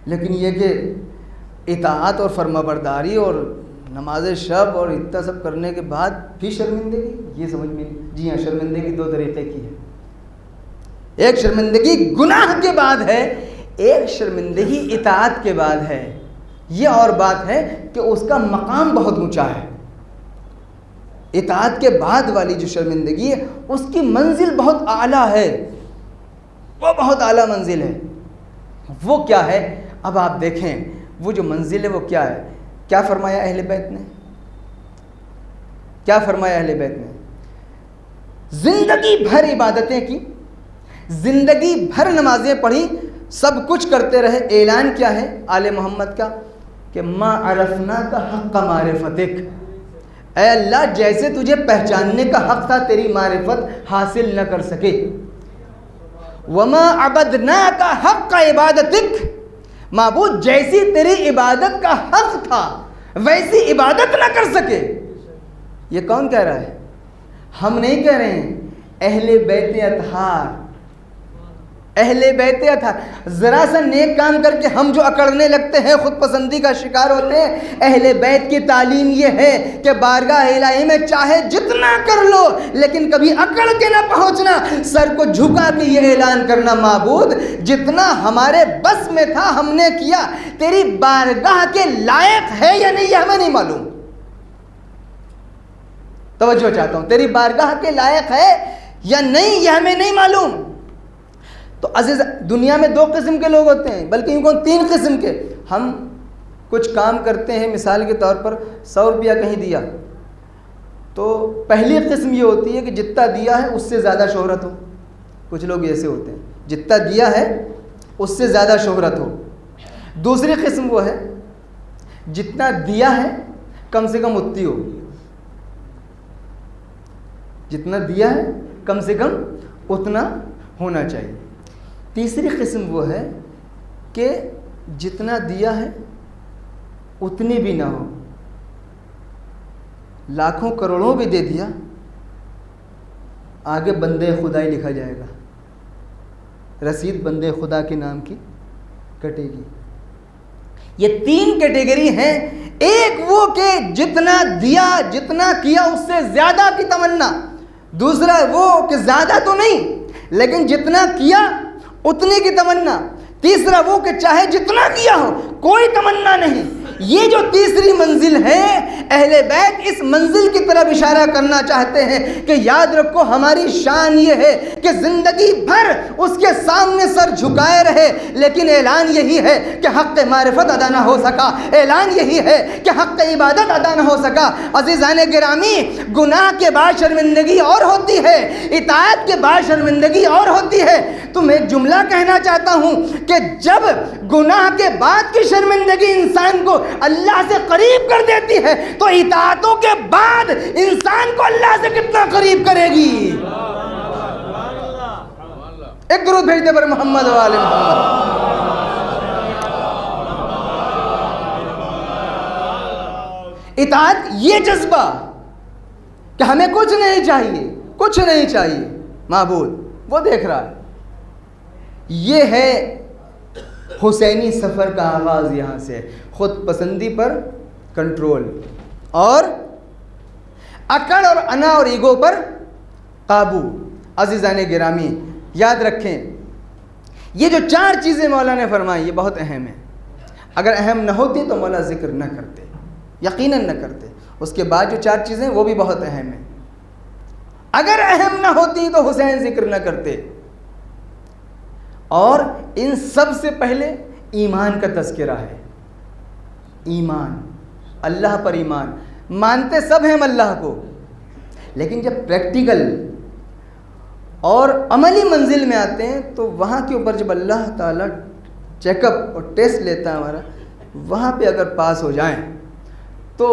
لیکن یہ کہ اطاعت اور فرما برداری اور نماز شب اور اتنا سب کرنے کے بعد بھی شرمندگی، یہ سمجھ میں نہیں۔ جی ہاں، شرمندگی دو طریقے کی ہے، ایک شرمندگی گناہ کے بعد ہے، ایک شرمندگی اطاعت کے بعد ہے۔ یہ اور بات ہے کہ اس کا مقام بہت اونچا ہے۔ اطاعت کے بعد والی جو شرمندگی ہے اس کی منزل بہت اعلیٰ ہے، وہ بہت اعلیٰ منزل ہے۔ وہ کیا ہے؟ اب آپ دیکھیں وہ جو منزل ہے وہ کیا ہے۔ کیا فرمایا اہل بیت نے؟ کیا فرمایا اہل بیت نے؟ زندگی بھر عبادتیں کی، زندگی بھر نمازیں پڑھی، سب کچھ کرتے رہے، اعلان کیا ہے آل محمد کا کہ ما عرفنا کا حق معرفتک، اے اللہ جیسے تجھے پہچاننے کا حق تھا تیری معرفت حاصل نہ کر سکے۔ وما عبدناک حق عبادتک، معبود جیسی تیری عبادت کا حق تھا ویسی عبادت نہ کر سکے۔ یہ کون کہہ رہا ہے؟ ہم نہیں کہہ رہے ہیں، اہل بیت اطہار، اہل بیت اطہار۔ ذرا سا نیک کام کر کے ہم جو اکڑنے لگتے ہیں، خود پسندی کا شکار ہوتے ہیں۔ اہل بیت کی تعلیم یہ ہے کہ بارگاہ الہی میں چاہے جتنا کر لو لیکن کبھی اکڑ کے نہ پہنچنا، سر کو جھکا کے یہ اعلان کرنا، معبود جتنا ہمارے بس میں تھا ہم نے کیا، تیری بارگاہ کے لائق ہے یا نہیں یہ ہمیں نہیں معلوم۔ توجہ چاہتا ہوں، تیری بارگاہ کے لائق ہے یا نہیں یہ ہمیں نہیں معلوم۔ تو عزیز، دنیا میں دو قسم کے لوگ ہوتے ہیں، بلکہ ان کو تین قسم کے۔ ہم کچھ کام کرتے ہیں، مثال کے طور پر 100 روپیہ کہیں دیا، تو پہلی قسم یہ ہوتی ہے کہ جتنا دیا ہے اس سے زیادہ شہرت ہو۔ کچھ لوگ ایسے ہوتے ہیں، جتنا دیا ہے اس سے زیادہ شہرت ہو۔ دوسری قسم وہ ہے جتنا دیا ہے کم سے کم اتنی ہو، جتنا دیا ہے کم سے کم اتنا ہونا چاہیے۔ تیسری قسم وہ ہے کہ جتنا دیا ہے اتنی بھی نہ ہو، لاکھوں کروڑوں بھی دے دیا، آگے بندے خدا ہی لکھا جائے گا، رسید بندے خدا کے نام کی کٹے گی۔ یہ تین کیٹیگری ہیں، ایک وہ کہ جتنا دیا جتنا کیا اس سے زیادہ کی تمنا، دوسرا وہ کہ زیادہ تو نہیں لیکن جتنا کیا اتنے کی تمنا، تیسرا وہ کہ چاہے جتنا کیا ہو کوئی تمنا نہیں۔ یہ جو تیسری منزل ہے، اہل بیت اس منزل کی طرف اشارہ کرنا چاہتے ہیں کہ یاد رکھو ہماری شان یہ ہے کہ زندگی بھر اس کے سامنے سر جھکائے رہے، لیکن اعلان یہی ہے کہ حق معرفت ادا نہ ہو سکا، اعلان یہی ہے کہ حق عبادت ادا نہ ہو سکا۔ عزیزان گرامی، گناہ کے بعد شرمندگی اور ہوتی ہے، اطاعت کے بعد شرمندگی اور ہوتی ہے۔ تو میں ایک جملہ کہنا چاہتا ہوں کہ جب گناہ کے بعد کی شرمندگی انسان کو اللہ سے قریب کر دیتی ہے تو اطاعتوں کے بعد انسان کو اللہ سے کتنا قریب کرے گی. ایک درود بھیجتے پر محمد و آل محمد. اطاعت یہ جذبہ کہ ہمیں کچھ نہیں چاہیے، کچھ نہیں چاہیے، معبود وہ دیکھ رہا ہے. یہ ہے حسینی سفر کا آغاز. یہاں سے خود پسندی پر کنٹرول اور اکڑ اور انا اور ایگو پر قابو. عزیزان گرامی یاد رکھیں یہ جو 4 چیزیں مولا نے فرمائی یہ بہت اہم ہیں. اگر اہم نہ ہوتی تو مولا ذکر نہ کرتے، یقیناً نہ کرتے. اس کے بعد جو 4 چیزیں وہ بھی بہت اہم ہیں. اگر اہم نہ ہوتی تو حسین ذکر نہ کرتے. اور ان سب سے پہلے ایمان کا تذکرہ ہے. ایمان، اللہ پر ایمان. مانتے سب ہیں ہم اللہ کو، لیکن جب پریکٹیکل اور عملی منزل میں آتے ہیں تو وہاں کے اوپر جب اللہ تعالیٰ چیک اپ اور ٹیسٹ لیتا ہے ہمارا، وہاں پہ اگر پاس ہو جائیں تو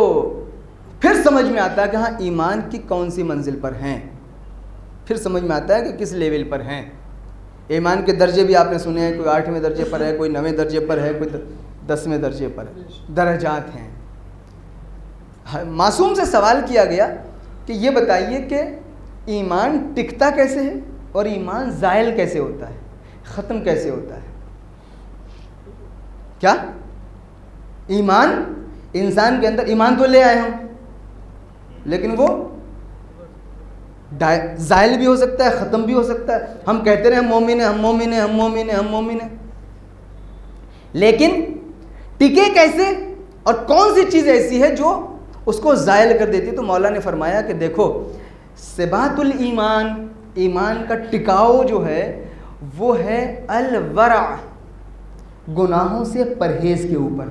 پھر سمجھ میں آتا ہے کہ ہاں ایمان کی کون سی منزل پر ہیں. پھر سمجھ میں آتا ہے کہ کس لیول پر ہیں. ایمان کے درجے بھی آپ نے سنے ہیں، کوئی 8ویں درجے پر ہے، کوئی 9ویں درجے پر ہے، کوئی 10ویں درجے پر ہے. درجات ہیں. معصوم سے سوال کیا گیا کہ یہ بتائیے کہ ایمان ٹکتا کیسے ہے اور ایمان زائل کیسے ہوتا ہے، ختم کیسے ہوتا ہے. کیا ایمان انسان کے اندر، ایمان تو لے آئے ہم، لیکن وہ زائل بھی ہو سکتا ہے، ختم بھی ہو سکتا ہے. ہم کہتے رہے ہم مومن ہیں، ہم مومن ہیں، ہم مومن ہیں، ہم مومن ہیں، لیکن ٹکے کیسے اور کون سی چیز ایسی ہے جو اس کو زائل کر دیتی. تو مولا نے فرمایا کہ دیکھو ثبات الایمان، ایمان کا ٹکاؤ جو ہے وہ ہے الورع، گناہوں سے پرہیز کے اوپر.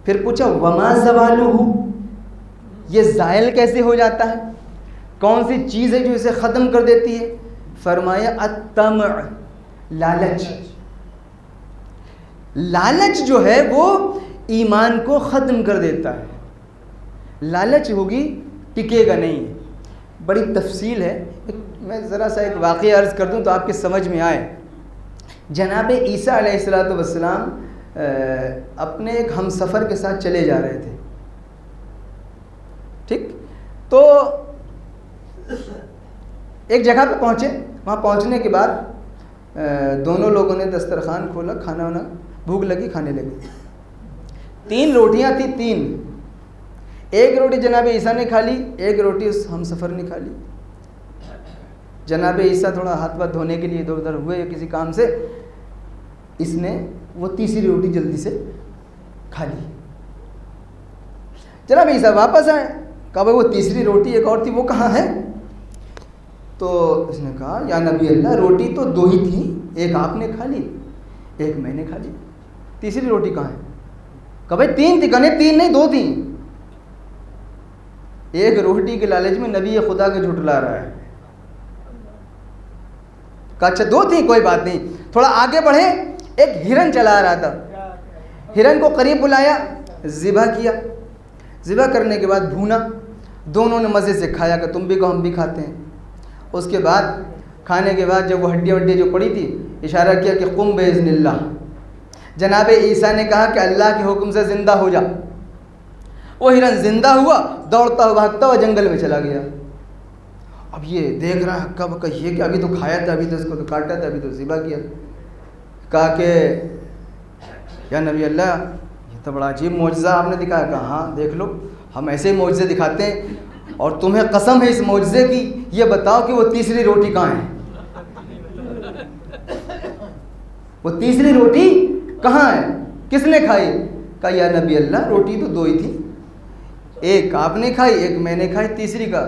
پھر پوچھا وما زوالہ، یہ زائل کیسے ہو جاتا ہے، کون سی چیز ہے جو اسے ختم کر دیتی ہے. فرمایا الطمع، لالچ. لالچ جو ہے وہ ایمان کو ختم کر دیتا ہے. لالچ ہوگی ٹکے گا نہیں. بڑی تفصیل ہے، میں ذرا سا ایک واقعہ عرض کر دوں تو آپ کی سمجھ میں آئے. جناب عیسیٰ علیہ السلام اپنے ایک ہم سفر کے ساتھ چلے جا رہے تھے. ٹھیک، تو ایک جگہ پہ پہنچے. وہاں پہنچنے کے بعد دونوں لوگوں نے دسترخوان کھولا، کھانا وانا، بھوک لگی، کھانے لگے. 3 روٹیاں تھیں، 3. ایک روٹی جناب عیسیٰ نے کھا لی، ایک روٹی اس ہم سفر نے کھا لی. جناب عیسیٰ تھوڑا ہاتھ پاؤں دھونے کے لیے ادھر ادھر ہوئے کسی کام سے، اس نے وہ تیسری روٹی جلدی سے کھا لی. جناب عیسیٰ واپس آئے، کہا بھائی وہ تیسری روٹی ایک اور تھی وہ کہاں ہے؟ تو اس نے کہا یا نبی اللہ روٹی تو 2 ہی تھیں، ایک آپ نے کھا لی، ایک میں نے کھا لی، تیسری روٹی کہاں ہے؟ کہا بھائی 3 تھی. کہنے 3 نہیں 2 تھیں. ایک روٹی کے لالچ میں نبی خدا کے جھٹلا رہا ہے. کہا اچھا 2 تھیں، کوئی بات نہیں. تھوڑا آگے بڑھے، ایک ہرن چلا رہا تھا. ہرن کو قریب بلایا، ذبح کیا. ذبح کرنے کے بعد بھونا، دونوں نے مزے سے کھایا کہ تم بھی کہو ہم بھی کھاتے ہیں. اس کے بعد کھانے کے بعد جب وہ ہڈیاں جو پڑی تھی، اشارہ کیا کہ قم باذن اللہ. جناب عیسیٰ نے کہا کہ اللہ کے حکم سے زندہ ہو جا. وہ ہرن زندہ ہوا، دوڑتا ہوا بھاگتا ہوا جنگل میں چلا گیا. اب یہ دیکھ رہا کب کہ یہ کہ ابھی تو کھایا تھا، ابھی تو اس کو تو کاٹا تھا، ابھی تو ذبح کیا. کہا کہ یا نبی اللہ یہ تو بڑا عجیب معجزہ آپ نے دکھایا. کہا ہاں دیکھ لو، ہم ایسے ہی معجزے دکھاتے ہیں، اور تمہیں قسم ہے اس معجزے کی، یہ بتاؤ کہ وہ تیسری روٹی کہاں ہے؟ وہ تیسری روٹی کہاں ہے؟ کس نے کھائی؟ کہا یا نبی اللہ روٹی تو 2 ہی تھی، ایک آپ نے کھائی، ایک میں نے کھائی، تیسری کا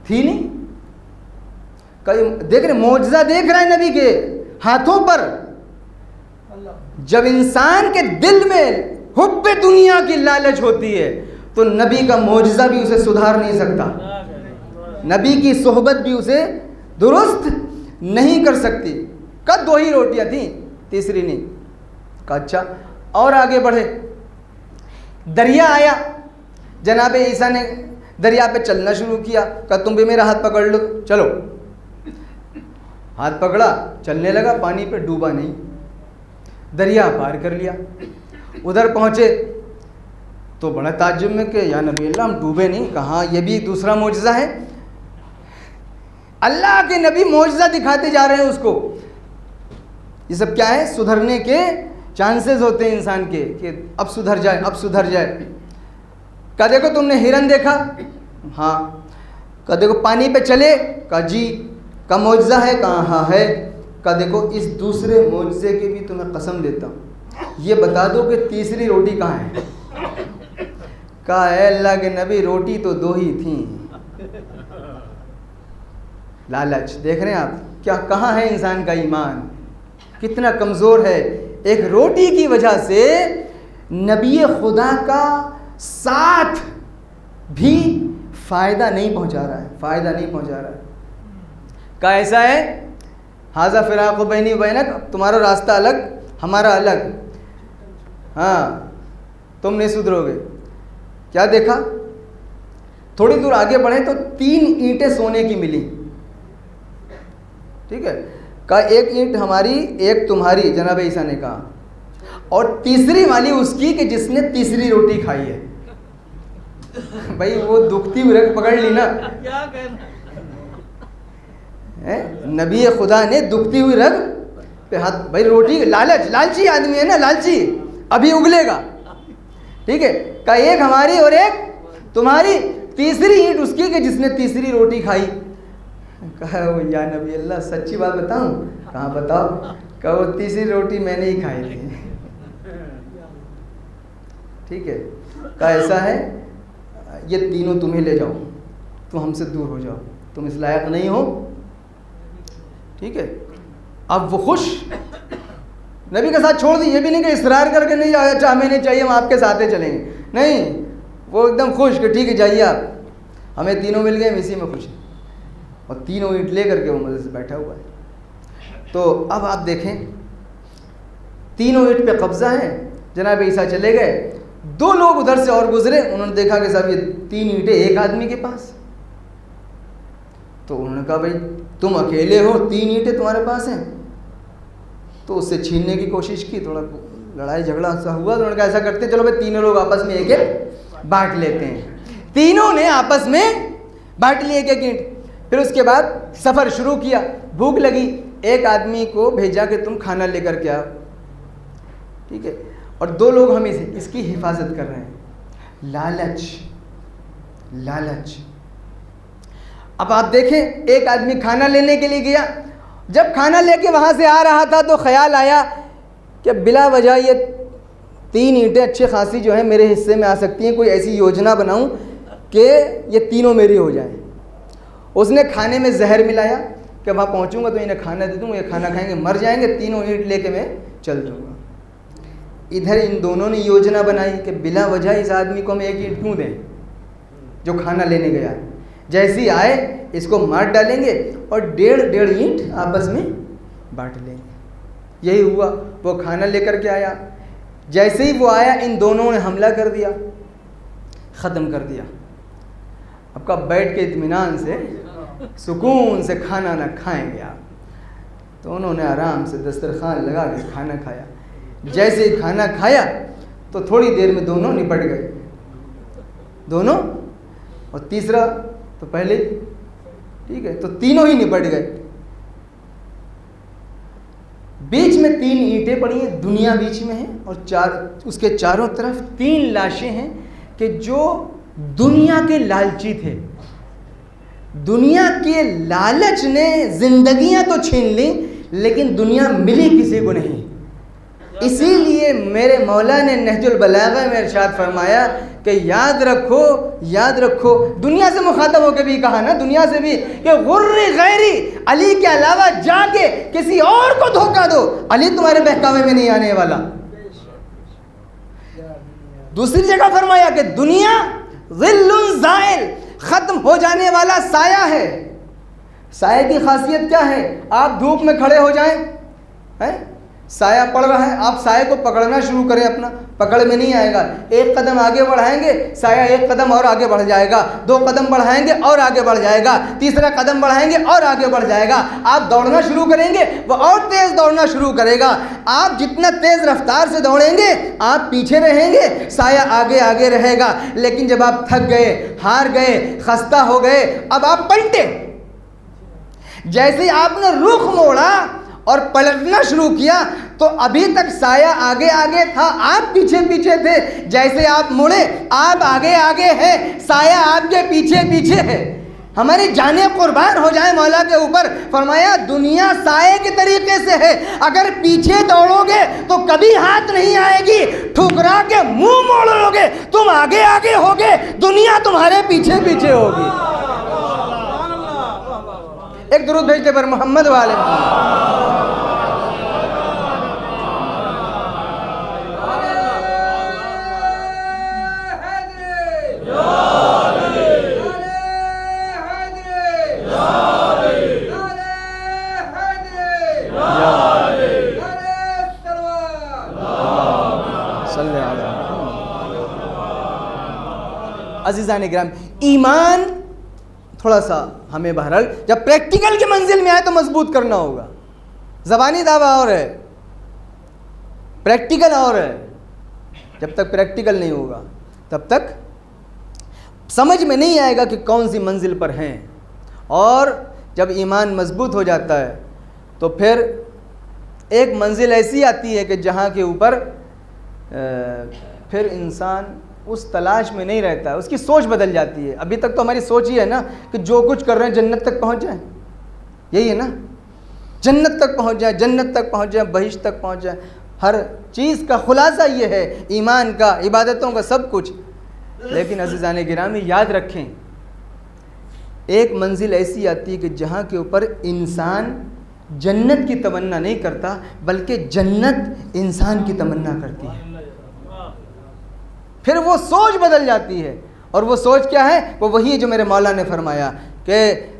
تھی نہیں. دیکھ رہے معجزہ دیکھ رہے ہیں نبی کے ہاتھوں پر. جب انسان کے دل میں حب دنیا کی لالچ ہوتی ہے تو نبی کا معجزہ بھی اسے سدھار نہیں سکتا، نبی کی صحبت بھی اسے درست نہیں کر سکتی. کہا 2 ہی روٹیاں تھیں، تیسری نہیں. کہا اچھا اور آگے بڑھے، دریا آیا، جناب عیسیٰ نے دریا پہ چلنا شروع کیا، کہا تم بھی میرا ہاتھ پکڑ لو، چلو، ہاتھ پکڑا، چلنے لگا، پانی پہ ڈوبا نہیں، دریا پار کر لیا۔ ادھر پہنچے تو بڑا تعجب میں کہ یا نبی اللہ ہم ڈوبے نہیں، کہاں یہ بھی دوسرا معجزہ ہے۔ اللہ کے نبی معجزہ دکھاتے جا رہے ہیں اس کو۔ یہ سب کیا ہے؟ سدھرنے کے چانسز ہوتے ہیں انسان کے کہ اب سدھر جائے، اب سدھر جائے۔ کہا دیکھو تم نے ہرن دیکھا؟ ہاں۔ کہا دیکھو پانی پہ چلے؟ کہا جی۔ کہا معجزہ ہے؟ کہا ہاں ہے۔ کہا دیکھو اس دوسرے معجزے کی بھی تمہیں قسم دیتا ہوں، یہ بتا دو کہ تیسری روٹی کہاں ہے؟ کہا اے اللہ کے نبی روٹی تو دو ہی تھیں۔ لالچ دیکھ رہے ہیں آپ کیا، کہاں ہے انسان کا ایمان، کتنا کمزور ہے۔ ایک روٹی کی وجہ سے نبی خدا کا ساتھ بھی فائدہ نہیں پہنچا رہا ہے، فائدہ نہیں پہنچا رہا ہے۔ کہا ایسا ہے ھذا فراق بینی و بینک، تمہارا راستہ الگ ہمارا الگ، ہاں تم نہیں سدھرو گے۔ کیا دیکھا؟ تھوڑی دور آگے بڑھے تو 3 اینٹیں سونے کی ملی، ٹھیک ہے۔ کہا ایک اینٹ ہماری ایک تمہاری، جناب عیسیٰ نے کہا، اور تیسری والی اس کی کہ جس نے تیسری روٹی کھائی ہے۔ بھائی وہ دکھتی ہوئی رگ پکڑ لی نا، نبی خدا نے دکھتی ہوئی رگ پہ ہاتھ، بھائی روٹی، لالچی آدمی ہے نا، لالچی، ابھی اگلے گا، ٹھیک ہے۔ کہا ایک ہماری اور ایک تمہاری، تیسری اینٹ اس کی کہ جس نے تیسری روٹی کھائی۔ کہا یا نبی اللہ سچی بات بتاؤں؟ کہاں بتاؤ؟ کہا وہ تیسری روٹی میں نے ہی کھائی تھی، ٹھیک ہے۔ کہا ایسا ہے یہ تینوں تمہیں لے جاؤ، تم ہم سے دور ہو جاؤ، تم اس لائق نہیں ہو، ٹھیک ہے۔ اب وہ خوش، نبی کے ساتھ چھوڑ دی، یہ بھی نہیں کہ اصرار کر کے نہیں جایا، اچھا ہمیں نہیں چاہیے ہم آپ کے ساتھ ہی چلیں گے، نہیں، وہ ایک دم خوش کہ ٹھیک ہے جائیے آپ، ہمیں تینوں مل گئے، ہم اسی میں خوش ہیں۔ اور تینوں اینٹ لے کر کے وہ مزے سے بیٹھا ہوا ہے۔ تو اب آپ دیکھیں تینوں اینٹ پہ قبضہ ہے، جناب عیسیٰ چلے گئے، 2 لوگ ادھر سے اور گزرے، انہوں نے دیکھا کہ صاحب یہ 3 اینٹیں ایک آدمی کے پاس، تو انہوں نے کہا بھائی تم اکیلے ہو، 3 اینٹیں تمہارے پاس ہیں، تو اس سے چھیننے کی کوشش کی، تھوڑا لڑائی جھگڑا سا ہوا، تو انہوں نے کہا ایسا کرتے چلو بھائی تینوں لوگ آپس میں ایک ایک بانٹ لیتے ہیں۔ تینوں نے آپس میں بانٹ لیے ایک ایک اینٹ۔ پھر اس کے بعد سفر شروع کیا، بھوک لگی، ایک آدمی کو بھیجا کہ تم کھانا لے کر کے آؤ، ٹھیک ہے، اور 2 لوگ ہم اس کی حفاظت کر رہے ہیں۔ لالچ، لالچ۔ اب آپ دیکھیں ایک آدمی کھانا لینے کے لیے گیا، جب کھانا لے کے وہاں سے آ رہا تھا تو خیال آیا کہ بلا وجہ یہ 3 اینٹیں اچھے خاصی جو ہیں میرے حصے میں آ سکتی ہیں، کوئی ایسی یوجنا بناؤں کہ یہ تینوں میری ہو جائیں۔ اس نے کھانے میں زہر ملایا کہ وہاں پہنچوں گا تو انہیں کھانا دے دوں، یہ کھانا کھائیں گے مر جائیں گے، تینوں اینٹ لے کے میں چل دوں گا۔ ادھر ان دونوں نے یوجنا بنائی کہ بلا وجہ اس آدمی کو ہم ایک اینٹ کیوں دیں جو کھانا لینے گیا، جیسی آئے اس کو مار ڈالیں گے اور 1.5 اینٹ آپس میں بانٹ لیں گے۔ یہی ہوا، وہ کھانا لے کر کے آیا، جیسے ہی وہ آیا ان دونوں نے حملہ کر دیا، ختم کر دیا۔ اب کب بیٹھ کے اطمینان سے سکون سے کھانا نہ کھائیں گے آپ، تو انہوں نے آرام سے دسترخوان لگا کے کھانا کھایا۔ جیسے ہی کھانا کھایا تو تھوڑی دیر میں دونوں نپٹ گئے، دونوں، اور تیسرا تو پہلے، ٹھیک ہے، تو تینوں ہی نپٹ گئے۔ بیچ میں 3 اینٹیں پڑی ہیں، دنیا بیچ میں ہے، اور اس کے چاروں طرف 3 لاشیں ہیں کہ جو دنیا کے لالچی تھے۔ دنیا کے لالچ نے زندگیاں تو چھین لی لیکن دنیا ملی کسی کو نہیں۔ اسی لیے میرے مولا نے نہج البلاغہ میں ارشاد فرمایا کہ یاد رکھو، یاد رکھو، دنیا سے مخاطب ہو کے بھی کہا نا، دنیا سے بھی، کہ غر غیری، علی کے علاوہ جا کے کسی اور کو دھوکہ دو، علی تمہارے بہکاوے میں نہیں آنے والا۔ دوسری جگہ فرمایا کہ دنیا ظل زائل، ختم ہو جانے والا سایہ ہے۔ سایہ کی خاصیت کیا ہے؟ آپ دھوپ میں کھڑے ہو جائیں، سایہ پڑ رہا ہے، آپ سائے کو پکڑنا شروع کریں، اپنا پکڑ میں نہیں آئے گا، ایک قدم آگے بڑھائیں گے سایہ ایک قدم اور آگے بڑھ جائے گا، دو قدم بڑھائیں گے اور آگے بڑھ جائے گا، تیسرا قدم بڑھائیں گے اور آگے بڑھ جائے گا، آپ دوڑنا شروع کریں گے وہ اور تیز دوڑنا شروع کرے گا، آپ جتنا تیز رفتار سے دوڑیں گے آپ پیچھے رہیں گے، سایہ آگے آگے رہے گا، لیکن جب آپ تھک گئے، ہار گئے، خستہ ہو گئے، اب آپ پلٹے، جیسے آپ نے رخ موڑا اور پلٹنا شروع کیا تو ابھی تک سایہ آگے آگے تھا، آپ پیچھے پیچھے تھے، جیسے آپ مڑے آپ آگے آگے ہیں، سایہ آپ کے پیچھے پیچھے ہے۔ ہماری جانیں قربان ہو جائیں مولا کے اوپر، فرمایا دنیا سائے کے طریقے سے ہے، اگر پیچھے دوڑو گے تو کبھی ہاتھ نہیں آئے گی، ٹھکرا کے منہ موڑو گے تم آگے آگے ہوگے، دنیا تمہارے پیچھے پیچھے ہوگی۔ ایک درود بھیجتے پر محمد والے عزیزان گرامی، ایمان تھوڑا سا ہمیں بہرحال جب پریکٹیکل کی منزل میں آئے تو مضبوط کرنا ہوگا۔ زبانی دعویٰ اور ہے، پریکٹیکل اور ہے۔ جب تک پریکٹیکل نہیں ہوگا تب تک سمجھ میں نہیں آئے گا کہ کون سی منزل پر ہیں، اور جب ایمان مضبوط ہو جاتا ہے تو پھر ایک منزل ایسی آتی ہے کہ جہاں کے اوپر پھر انسان اس تلاش میں نہیں رہتا ہے، اس کی سوچ بدل جاتی ہے۔ ابھی تک تو ہماری سوچ یہ ہے نا کہ جو کچھ کر رہے ہیں جنت تک پہنچ جائیں، یہی ہے نا، جنت تک پہنچ جائیں، جنت تک پہنچ جائیں، بہشت تک پہنچ جائیں۔ ہر چیز کا خلاصہ یہ ہے، ایمان کا، عبادتوں کا، سب کچھ۔ لیکن عزیزان گرامی یاد رکھیں، ایک منزل ایسی آتی ہے کہ جہاں کے اوپر انسان جنت کی تمنا نہیں کرتا بلکہ جنت انسان کی تمنا کرتی ہے، پھر وہ سوچ بدل جاتی ہے۔ اور وہ سوچ کیا ہے؟ وہ وہی ہے جو میرے مولا نے فرمایا کہ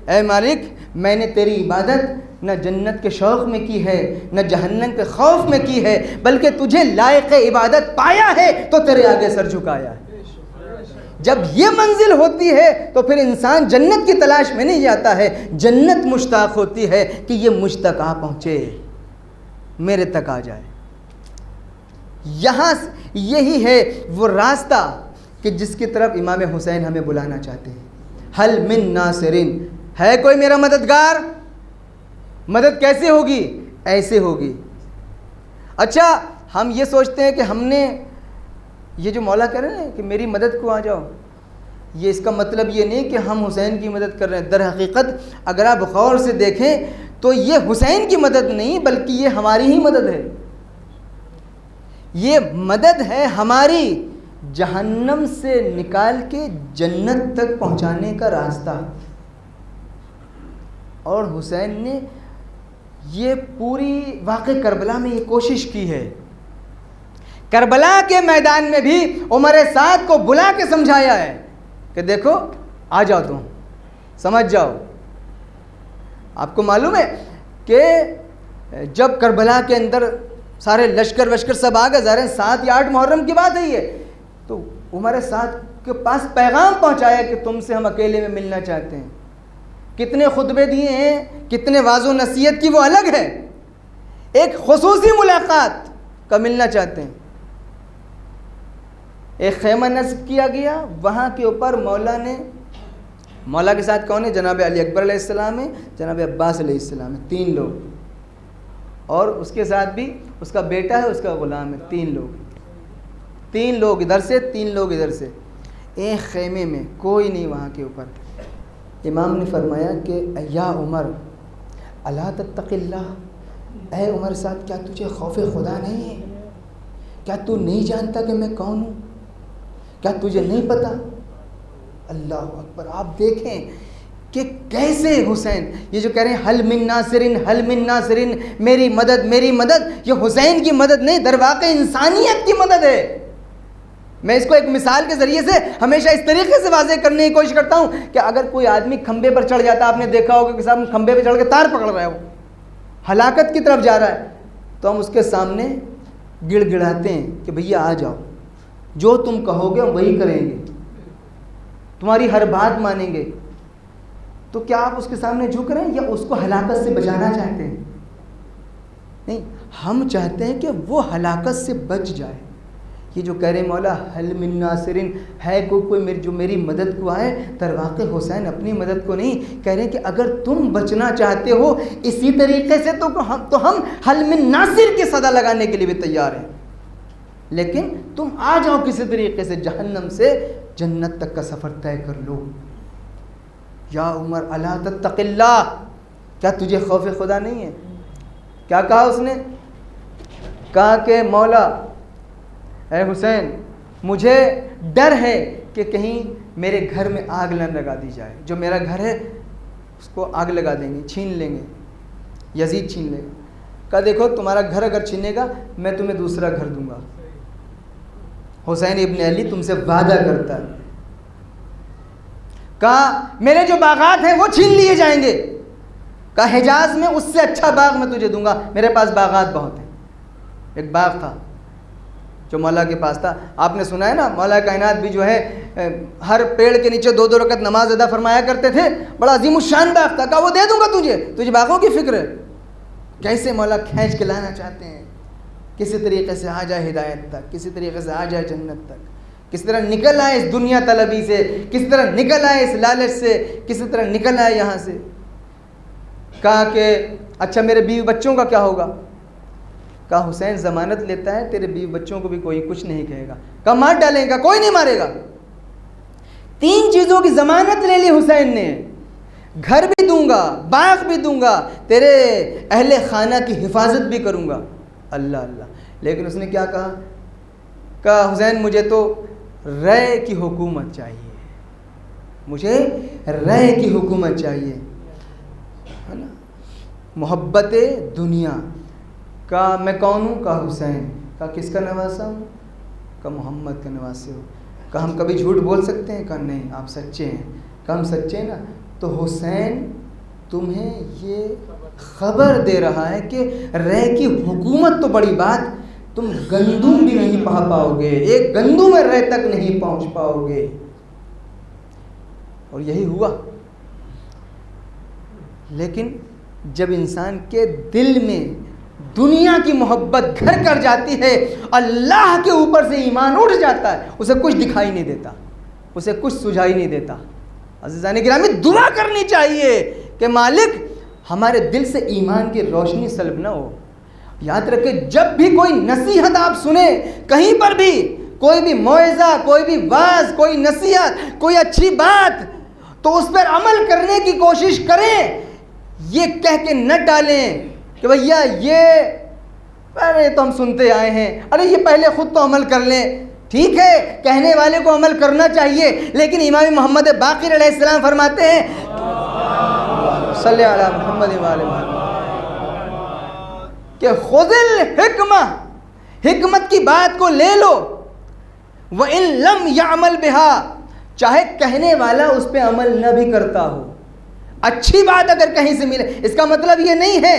اے مالک، میں نے تیری عبادت نہ جنت کے شوق میں کی ہے نہ جہنم کے خوف میں کی ہے، بلکہ تجھے لائق عبادت پایا ہے تو تیرے آگے سر جھکایا ہے۔ جب یہ منزل ہوتی ہے تو پھر انسان جنت کی تلاش میں نہیں جاتا ہے، جنت مشتاق ہوتی ہے کہ یہ مجھ تک آ پہنچے، میرے تک آ جائے۔ یہاں یہی ہے وہ راستہ کہ جس کی طرف امام حسین ہمیں بلانا چاہتے ہیں۔ حل من ناصرین، ہے کوئی میرا مددگار؟ مدد کیسے ہوگی؟ ایسے ہوگی۔ اچھا، ہم یہ سوچتے ہیں کہ ہم نے یہ جو مولا کہہ رہے ہیں کہ میری مدد کو آ جاؤ، یہ اس کا مطلب یہ نہیں کہ ہم حسین کی مدد کر رہے ہیں۔ در حقیقت اگر آپ غور سے دیکھیں تو یہ حسین کی مدد نہیں بلکہ یہ ہماری ہی مدد ہے۔ یہ مدد ہے ہماری، جہنم سے نکال کے جنت تک پہنچانے کا راستہ۔ اور حسین نے یہ پوری واقع کربلا میں یہ کوشش کی ہے۔ کربلا کے میدان میں بھی عمر سعد کو بلا کے سمجھایا ہے کہ دیکھو آ جاؤ، تم سمجھ جاؤ۔ آپ کو معلوم ہے کہ جب کربلا کے اندر سارے لشکر وشکر سب آ گئے، ظاہر ہے 7 یا 8 محرم کی بات ہے یہ، تو عمر سعد کے پاس پیغام پہنچایا کہ تم سے ہم اکیلے میں ملنا چاہتے ہیں۔ کتنے خطبے دیے ہیں، کتنے واعظ و نصیحت کی، وہ الگ ہے، ایک خصوصی ملاقات کا ملنا چاہتے ہیں۔ ایک خیمہ نصب کیا گیا، وہاں کے اوپر مولا کے ساتھ کون ہے؟ جناب علی اکبر علیہ السلام ہے، جناب عباس علیہ السلام ہے، 3 لوگ، اور اس کے ساتھ بھی اس کا بیٹا ہے، اس کا غلام ہے، 3 لوگ ادھر سے، 3 لوگ ادھر سے، ایک خیمے میں، کوئی نہیں وہاں کے اوپر۔ امام نے فرمایا کہ یا عمر الا تتق اللہ، اے عمر سعد کیا تجھے خوف خدا نہیں ہے؟ کیا تو نہیں جانتا کہ میں کون ہوں؟ کیا تجھے نہیں پتا؟ اللہ اکبر۔ آپ دیکھیں کہ کیسے حسین، یہ جو کہہ رہے ہیں حل من ناصرین، حل من ناصرین، میری مدد میری مدد، یہ حسین کی مدد نہیں، در واقع انسانیت کی مدد ہے۔ میں اس کو ایک مثال کے ذریعے سے ہمیشہ اس طریقے سے واضح کرنے کی کوشش کرتا ہوں کہ اگر کوئی آدمی کھمبے پر چڑھ جاتا، آپ نے دیکھا ہوگا کہ صاحب کھمبے پہ چڑھ کے تار پکڑ رہا ہے، وہ ہلاکت کی طرف جا رہا ہے، تو ہم اس کے سامنے گڑ گڑاتے ہیں کہ بھیا آ جاؤ، جو تم کہو گے ہم وہی کریں گے، تمہاری ہر بات مانیں گے. تو کیا آپ اس کے سامنے جھک رہے ہیں یا اس کو ہلاکت سے بچانا چاہتے ہیں؟ نہیں، ہم چاہتے ہیں کہ وہ ہلاکت سے بچ جائے. یہ جو کہہ رہے مولا حل من ناصرین، ہے کوئی جو میری مدد کو آئے. در واقع حسین اپنی مدد کو نہیں کہہ رہے کہ اگر تم بچنا چاہتے ہو اسی طریقے سے تو ہم حل من ناصر کی صدا لگانے کے لیے بھی تیار ہیں، لیکن تم آ جاؤ کسی طریقے سے، جہنم سے جنت تک کا سفر طے کر لو. یا عمر الا تتق اللہ، کیا تجھے خوف خدا نہیں ہے؟ کیا کہا اس نے؟ کہا کہ مولا اے حسین مجھے ڈر ہے کہ کہیں میرے گھر میں آگ نہ لگا دی جائے، جو میرا گھر ہے اس کو آگ لگا دیں گے، چھین لیں گے، یزید چھین لے گا. کہا دیکھو تمہارا گھر اگر چھینے گا میں تمہیں دوسرا گھر دوں گا. حسین ابن علی تم سے وعدہ کرتا ہے. کہا میرے جو باغات ہیں وہ چھین لیے جائیں گے. کہا حجاز میں اس سے اچھا باغ میں تجھے دوں گا، میرے پاس باغات بہت ہیں. ایک باغ تھا جو مولا کے پاس تھا. آپ نے سنا ہے نا مولا کائنات بھی جو ہے ہر پیڑ کے نیچے 2 رکعت نماز ادا فرمایا کرتے تھے. بڑا عظیم الشان باغ تھا. کہا وہ دے دوں گا تجھے باغوں کی فکر ہے. کیسے مولا کھینچ کے لانا چاہتے ہیں، کسی طریقے سے آ جائے ہدایت تک، کسی طریقے سے آ جائے جنت تک، کس طرح نکل آئے اس دنیا طلبی سے، کس طرح نکل آئے اس لالچ سے، کسی طرح نکل آئے یہاں سے. کہا کہ اچھا میرے بیوی بچوں کا کیا ہوگا؟ کہا حسین ضمانت لیتا ہے تیرے بیوی بچوں کو بھی کوئی کچھ نہیں کہے گا. کہا مار ڈالیں گا، کوئی نہیں مارے گا. 3 چیزوں کی ضمانت لے لی حسین نے، گھر بھی دوں گا، باغ بھی دوں گا، تیرے اہل خانہ کی حفاظت بھی کروں گا. اللہ اللہ. لیکن اس نے کیا کہا؟ کہا حسین مجھے تو رائے کی حکومت چاہیے، مجھے رائے کی حکومت چاہیے، ہے نا. محبت دنیا. کہا میں کون ہوں؟ کہا حسین. کہا کس کا نواسا ہوں؟ کہا محمد کا نواسے ہو. کہا ہم کبھی جھوٹ بول سکتے ہیں؟ کہا نہیں آپ سچے ہیں. کہا ہم سچے ہیں نا. تو حسین تمہیں یہ خبر دے رہا ہے کہ رے کی حکومت تو بڑی بات، تم گندم بھی نہیں پا پاؤ گے، ایک گندم میں رے تک نہیں پہنچ پاؤ گے. اور یہی ہوا. لیکن جب انسان کے دل میں دنیا کی محبت گھر کر جاتی ہے، اللہ کے اوپر سے ایمان اٹھ جاتا ہے، اسے کچھ دکھائی نہیں دیتا، اسے کچھ سجھائی نہیں دیتا. عزیزان گرامی دعا کرنی چاہیے کہ مالک ہمارے دل سے ایمان کی روشنی سلب نہ ہو. یاد رکھیں جب بھی کوئی نصیحت آپ سنیں، کہیں پر بھی کوئی بھی موعظہ، کوئی بھی واعظ، کوئی نصیحت، کوئی اچھی بات، تو اس پر عمل کرنے کی کوشش کریں. یہ کہہ کے نہ ڈالیں کہ بھیا یہ تو ہم سنتے آئے ہیں، ارے یہ پہلے خود تو عمل کر لیں. ٹھیک ہے کہنے والے کو عمل کرنا چاہیے، لیکن امام محمد باقر علیہ السلام فرماتے ہیں صلی علی محمد وعلی محمد کہ خذ الحکمہ، حکمت کی بات کو لے لو، وَإِن لَمْ يَعْمَلْ بِهَا، چاہے کہنے والا اس پہ عمل نہ بھی کرتا ہو. اچھی بات اگر کہیں سے ملے، اس کا مطلب یہ نہیں ہے،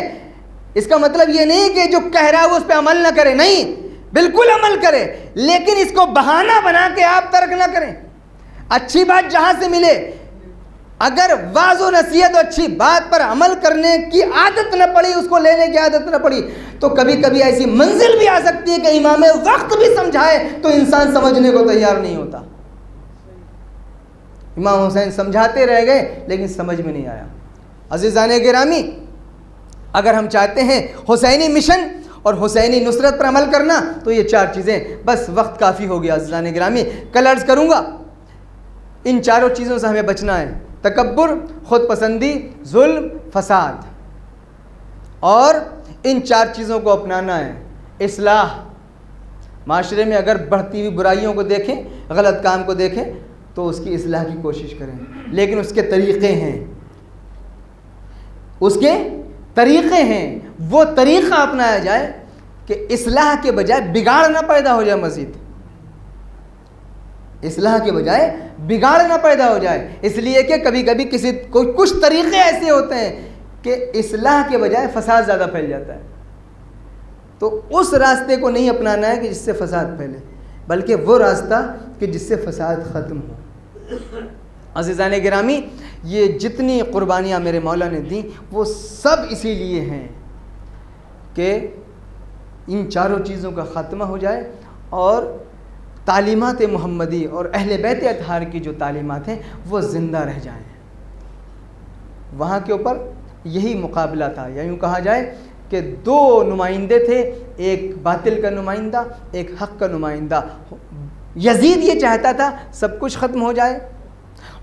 اس کا مطلب یہ نہیں کہ جو کہہ رہا ہے اس پہ عمل نہ کرے، نہیں، بالکل عمل کرے، لیکن اس کو بہانہ بنا کے آپ ترک نہ کریں. اچھی بات جہاں سے ملے، اگر واعظ و نصیحت و اچھی بات پر عمل کرنے کی عادت نہ پڑی، اس کو لینے کی عادت نہ پڑی، تو کبھی کبھی ایسی منزل بھی آ سکتی ہے کہ امام وقت بھی سمجھائے تو انسان سمجھنے کو تیار نہیں ہوتا. امام حسین سمجھاتے رہ گئے لیکن سمجھ میں نہیں آیا. عزیزان گرامی اگر ہم چاہتے ہیں حسینی مشن اور حسینی نصرت پر عمل کرنا تو یہ 4 چیزیں، بس وقت کافی ہو گیا. عزیزان گرامی کل عرض کروں گا ان 4 چیزوں سے ہمیں بچنا ہے: تکبر، خود پسندی، ظلم، فساد. اور ان 4 چیزوں کو اپنانا ہے. اصلاح، معاشرے میں اگر بڑھتی ہوئی برائیوں کو دیکھیں، غلط کام کو دیکھیں تو اس کی اصلاح کی کوشش کریں، لیکن اس کے طریقے ہیں، اس کے طریقے ہیں. وہ طریقہ اپنایا جائے کہ اصلاح کے بجائے بگاڑ نہ پیدا ہو جائے، مزید اصلاح کے بجائے بگاڑ نہ پیدا ہو جائے. اس لیے کہ کبھی کبھی کچھ طریقے ایسے ہوتے ہیں کہ اصلاح کے بجائے فساد زیادہ پھیل جاتا ہے. تو اس راستے کو نہیں اپنانا ہے کہ جس سے فساد پھیلے، بلکہ وہ راستہ کہ جس سے فساد ختم ہو۔ عزیزان گرامی، یہ جتنی قربانیاں میرے مولا نے دیں وہ سب اسی لیے ہیں کہ ان چاروں چیزوں کا خاتمہ ہو جائے اور تعلیمات محمدی اور اہل بیت اطہار کی جو تعلیمات ہیں وہ زندہ رہ جائیں۔ وہاں کے اوپر یہی مقابلہ تھا، یا یوں کہا جائے کہ دو نمائندے تھے، ایک باطل کا نمائندہ، ایک حق کا نمائندہ۔ یزید یہ چاہتا تھا سب کچھ ختم ہو جائے،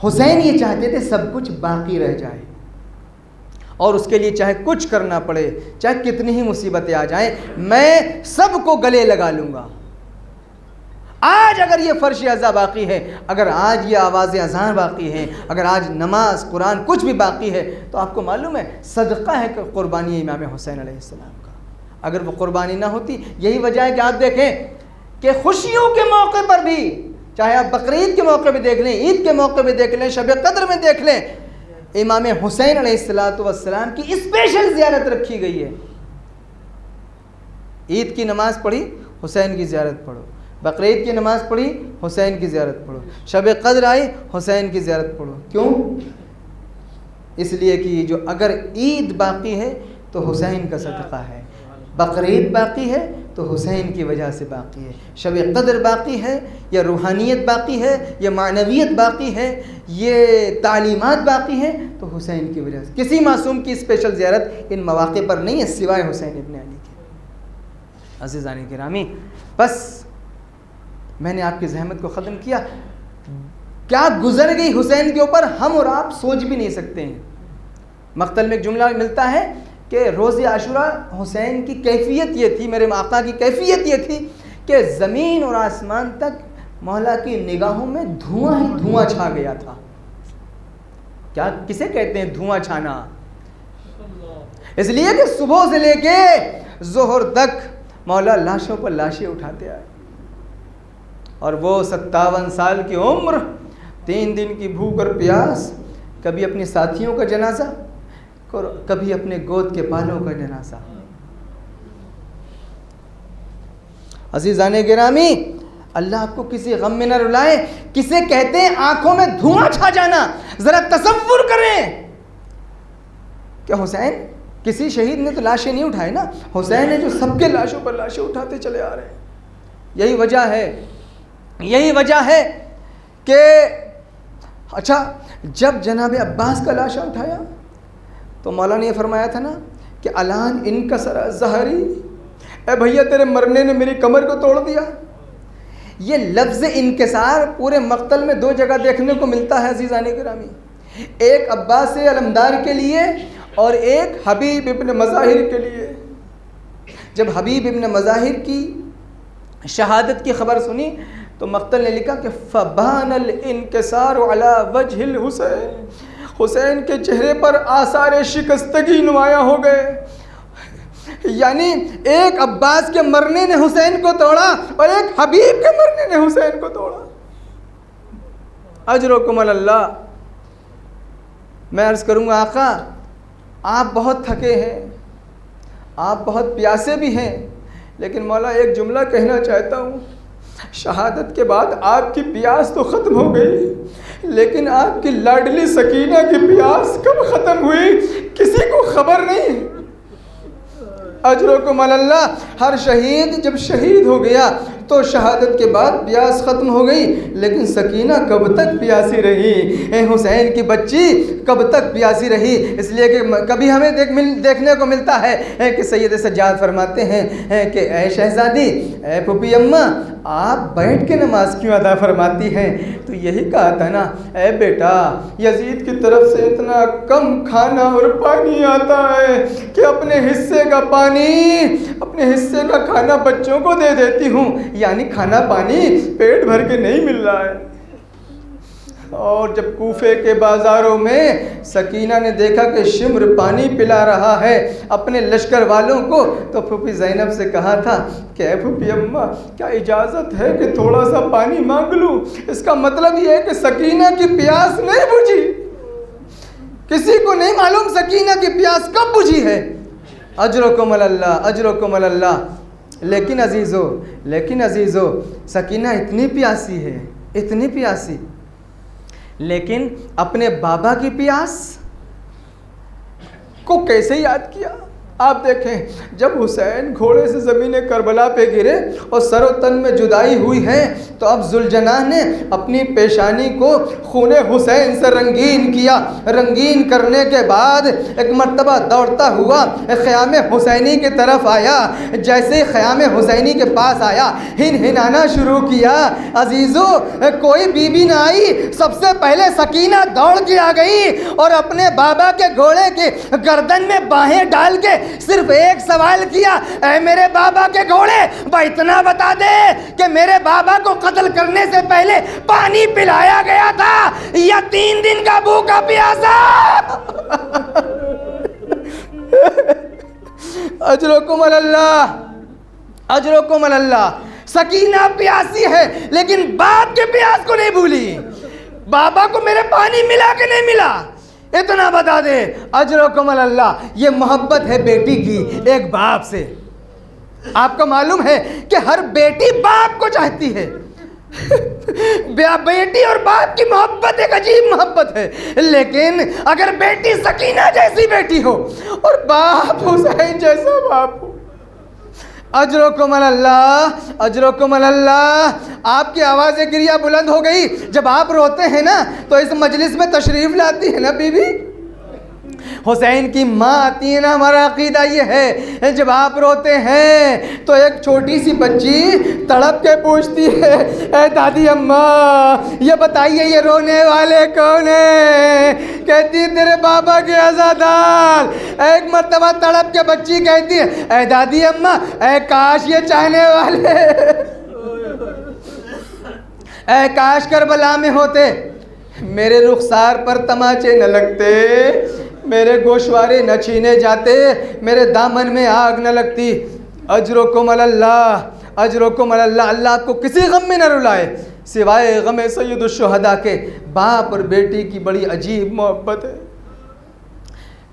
حسین یہ چاہتے تھے سب کچھ باقی رہ جائے، اور اس کے لیے چاہے کچھ کرنا پڑے، چاہے کتنی ہی مصیبتیں آ جائیں، میں سب کو گلے لگا لوں گا۔ آج اگر یہ فرش اعضا باقی ہے، اگر آج یہ آواز اذان باقی ہے، اگر آج نماز قرآن کچھ بھی باقی ہے، تو آپ کو معلوم ہے صدقہ ہے کہ قربانی امام حسین علیہ السلام کا۔ اگر وہ قربانی نہ ہوتی، یہی وجہ ہے کہ آپ دیکھیں کہ خوشیوں کے موقع پر بھی، چاہے آپ بقرعید کے موقع پہ دیکھ لیں، عید کے موقع پہ دیکھ لیں، شب قدر میں دیکھ لیں، امام حسین علیہ السلام کی اسپیشل زیارت رکھی گئی ہے۔ عید کی نماز پڑھی، حسین کی زیارت پڑھو، بقرعید کی نماز پڑھی، حسین کی زیارت پڑھو، شب قدر آئی، حسین کی زیارت پڑھو۔ کیوں؟ اس لیے کہ جو اگر عید باقی ہے تو حسین کا صدقہ ہے، بقرعید باقی ہے تو حسین کی وجہ سے باقی ہے، شب قدر باقی ہے، یا روحانیت باقی ہے، یا معنویت باقی ہے، یہ تعلیمات باقی ہیں تو حسین کی وجہ سے۔ کسی معصوم کی اسپیشل زیارت ان مواقع پر نہیں ہے سوائے حسین ابن علی کے۔ عزیزان گرامی، بس میں نے آپ کی زحمت کو ختم کیا۔ کیا گزر گئی حسین کے اوپر ہم اور آپ سوچ بھی نہیں سکتے ہیں۔ مقتل میں ایک جملہ ملتا ہے کہ روز عاشوراء حسین کی کیفیت یہ تھی، میرے آقا کی کیفیت یہ تھی کہ زمین اور آسمان تک مولا کی نگاہوں میں دھواں ہی دھواں چھا گیا تھا۔ کیا کسے کہتے ہیں دھواں چھانا؟ اس لیے کہ صبح سے لے کے ظہر تک مولا لاشوں پر لاشیں اٹھاتے آئے، اور وہ 57 سال کی عمر، 3 دن کی بھوک اور پیاس، کبھی اپنے ساتھیوں کا جنازہ، کبھی اپنے گود کے بالوں کا جنازہ۔ عزیزان گرامی، اللہ آپ کو کسی غم میں نہ رلائے۔ کسے کہتے ہیں آنکھوں میں دھواں چھا جانا؟ ذرا تصور کریں کہ حسین، کسی شہید نے تو لاشیں نہیں اٹھائے نا، حسین ہے جو سب کے لاشوں پر لاشیں اٹھاتے چلے آ رہے ہیں۔ یہی وجہ ہے کہ اچھا، جب جناب عباس کا لاشا اٹھایا تو مولا نے یہ فرمایا تھا نا کہ الان انکسر ظہری، اے بھیا تیرے مرنے نے میری کمر کو توڑ دیا۔ یہ لفظ انکسار پورے مقتل میں 2 جگہ دیکھنے کو ملتا ہے عزیزان گرامی، ایک عباس علمدار کے لیے اور ایک حبیب ابن مظاہر کے لیے۔ جب حبیب ابن مظاہر کی شہادت کی خبر سنی تو مقتل نے لکھا کہ فبان الانکسار علی وجہ الحسین، حسین کے چہرے پر آثار شکستگی نمایاں ہو گئے۔ یعنی ایک عباس کے مرنے نے حسین کو توڑا اور ایک حبیب کے مرنے نے حسین کو توڑا۔ اجرکم اللہ۔ میں عرض کروں گا آقا، آپ بہت تھکے ہیں، آپ بہت پیاسے بھی ہیں، لیکن مولا ایک جملہ کہنا چاہتا ہوں، شہادت کے بعد آپ کی پیاس تو ختم ہو گئی، لیکن آپ کی لاڈلی سکینہ کی پیاس کب ختم ہوئی کسی کو خبر نہیں۔ اجرکم اللہ۔ ہر شہید جب شہید ہو گیا تو شہادت کے بعد پیاس ختم ہو گئی، لیکن سکینہ کب تک پیاسی رہی؟ اے حسین کی بچی کب تک پیاسی رہی؟ اس لیے کہ کبھی ہمیں دیکھنے کو ملتا ہے کہ سید سجاد فرماتے ہیں کہ اے شہزادی، اے پھوپھی اماں، آپ بیٹھ کے نماز کیوں ادا فرماتی ہیں؟ تو یہی کہا تھا نا، اے بیٹا، یزید کی طرف سے اتنا کم کھانا اور پانی آتا ہے کہ اپنے حصے کا پانی، اپنے حصے کا کھانا بچوں کو دے دیتی ہوں، یعنی کھانا پانی پیٹ بھر کے نہیں مل رہا ہے۔ اور جب کوفے کے بازاروں میں سکینہ نے دیکھا کہ شمر پانی پلا رہا ہے اپنے لشکر والوں کو، تو پھوپھی زینب سے کہا تھا کہ اے پھوپھی اماں، کیا اجازت ہے کہ تھوڑا سا پانی مانگ لوں؟ اس کا مطلب یہ ہے کہ سکینہ کی پیاس نہیں بجھی۔ کسی کو نہیں معلوم سکینہ کی پیاس کب بجھی ہے۔ اجرکم اللہ، اجرکم اللہ۔ لیکن عزیزو سکینہ اتنی پیاسی ہے، اتنی پیاسی، لیکن اپنے بابا کی پیاس کو کیسے یاد کیا؟ آپ دیکھیں جب حسین گھوڑے سے زمین کربلا پہ گرے اور سر و تن میں جدائی ہوئی ہے تو اب ذوالجناح نے اپنی پیشانی کو خون حسین سے رنگین کیا۔ رنگین کرنے کے بعد ایک مرتبہ دوڑتا ہوا خیام حسینی کی طرف آیا۔ جیسے ہی خیام حسینی کے پاس آیا ہنہنانا شروع کیا۔ عزیزو کوئی بی بی نہ آئی، سب سے پہلے سکینہ دوڑ کے آ گئی اور اپنے بابا کے گھوڑے کے گردن میں باہیں ڈال کے صرف ایک سوال کیا، اے میرے بابا کے گھوڑے، اتنا بتا دے کہ میرے بابا کو قتل کرنے سے پہلے پانی پلایا گیا تھا یا 3 دن کا بھوکا پیاسا؟ اجرکم اللہ، اجرکم اللہ۔ سکینہ پیاسی ہے لیکن باپ کے پیاس کو نہیں بھولی۔ بابا کو میرے پانی ملا کہ نہیں ملا، اتنا بتا دے۔ اجرکم اللہ۔ یہ محبت ہے بیٹی کی ایک باپ سے۔ آپ کو معلوم ہے کہ ہر بیٹی باپ کو چاہتی ہے۔ بیٹی اور باپ کی محبت ایک عجیب محبت ہے، لیکن اگر بیٹی سکینہ جیسی بیٹی ہو اور باپ حسین جیسا باپ ہو، اجرکم اللہ، اجرکم اللہ۔ آپ کی آواز گریہ بلند ہو گئی جب آپ روتے ہیں نا تو اس مجلس میں تشریف لاتی ہے نا بی بی، حسین کی ماں آتی ہے نا۔ ہمارا عقیدہ یہ ہے جب آپ روتے ہیں تو ایک چھوٹی سی بچی تڑپ کے پوچھتی ہے، اے دادی اماں یہ بتائیے یہ رونے والے کون ہیں؟ کہتی ہے تیرے بابا کے عزادار۔ ایک مرتبہ تڑپ کے بچی کہتی ہے، اے دادی اماں اے کاش یہ چاہنے والے، اے کاش کربلا میں ہوتے، میرے رخسار پر تماچے نہ لگتے، میرے گوشوارے نہ چھینے جاتے، میرے دامن میں آگ نہ لگتی۔ اجرکم اللہ، اجرکم اللہ۔ اللہ آپ کو کسی غم میں نہ رلائے سوائے غم سید الشہداء کے۔ باپ اور بیٹی کی بڑی عجیب محبت ہے۔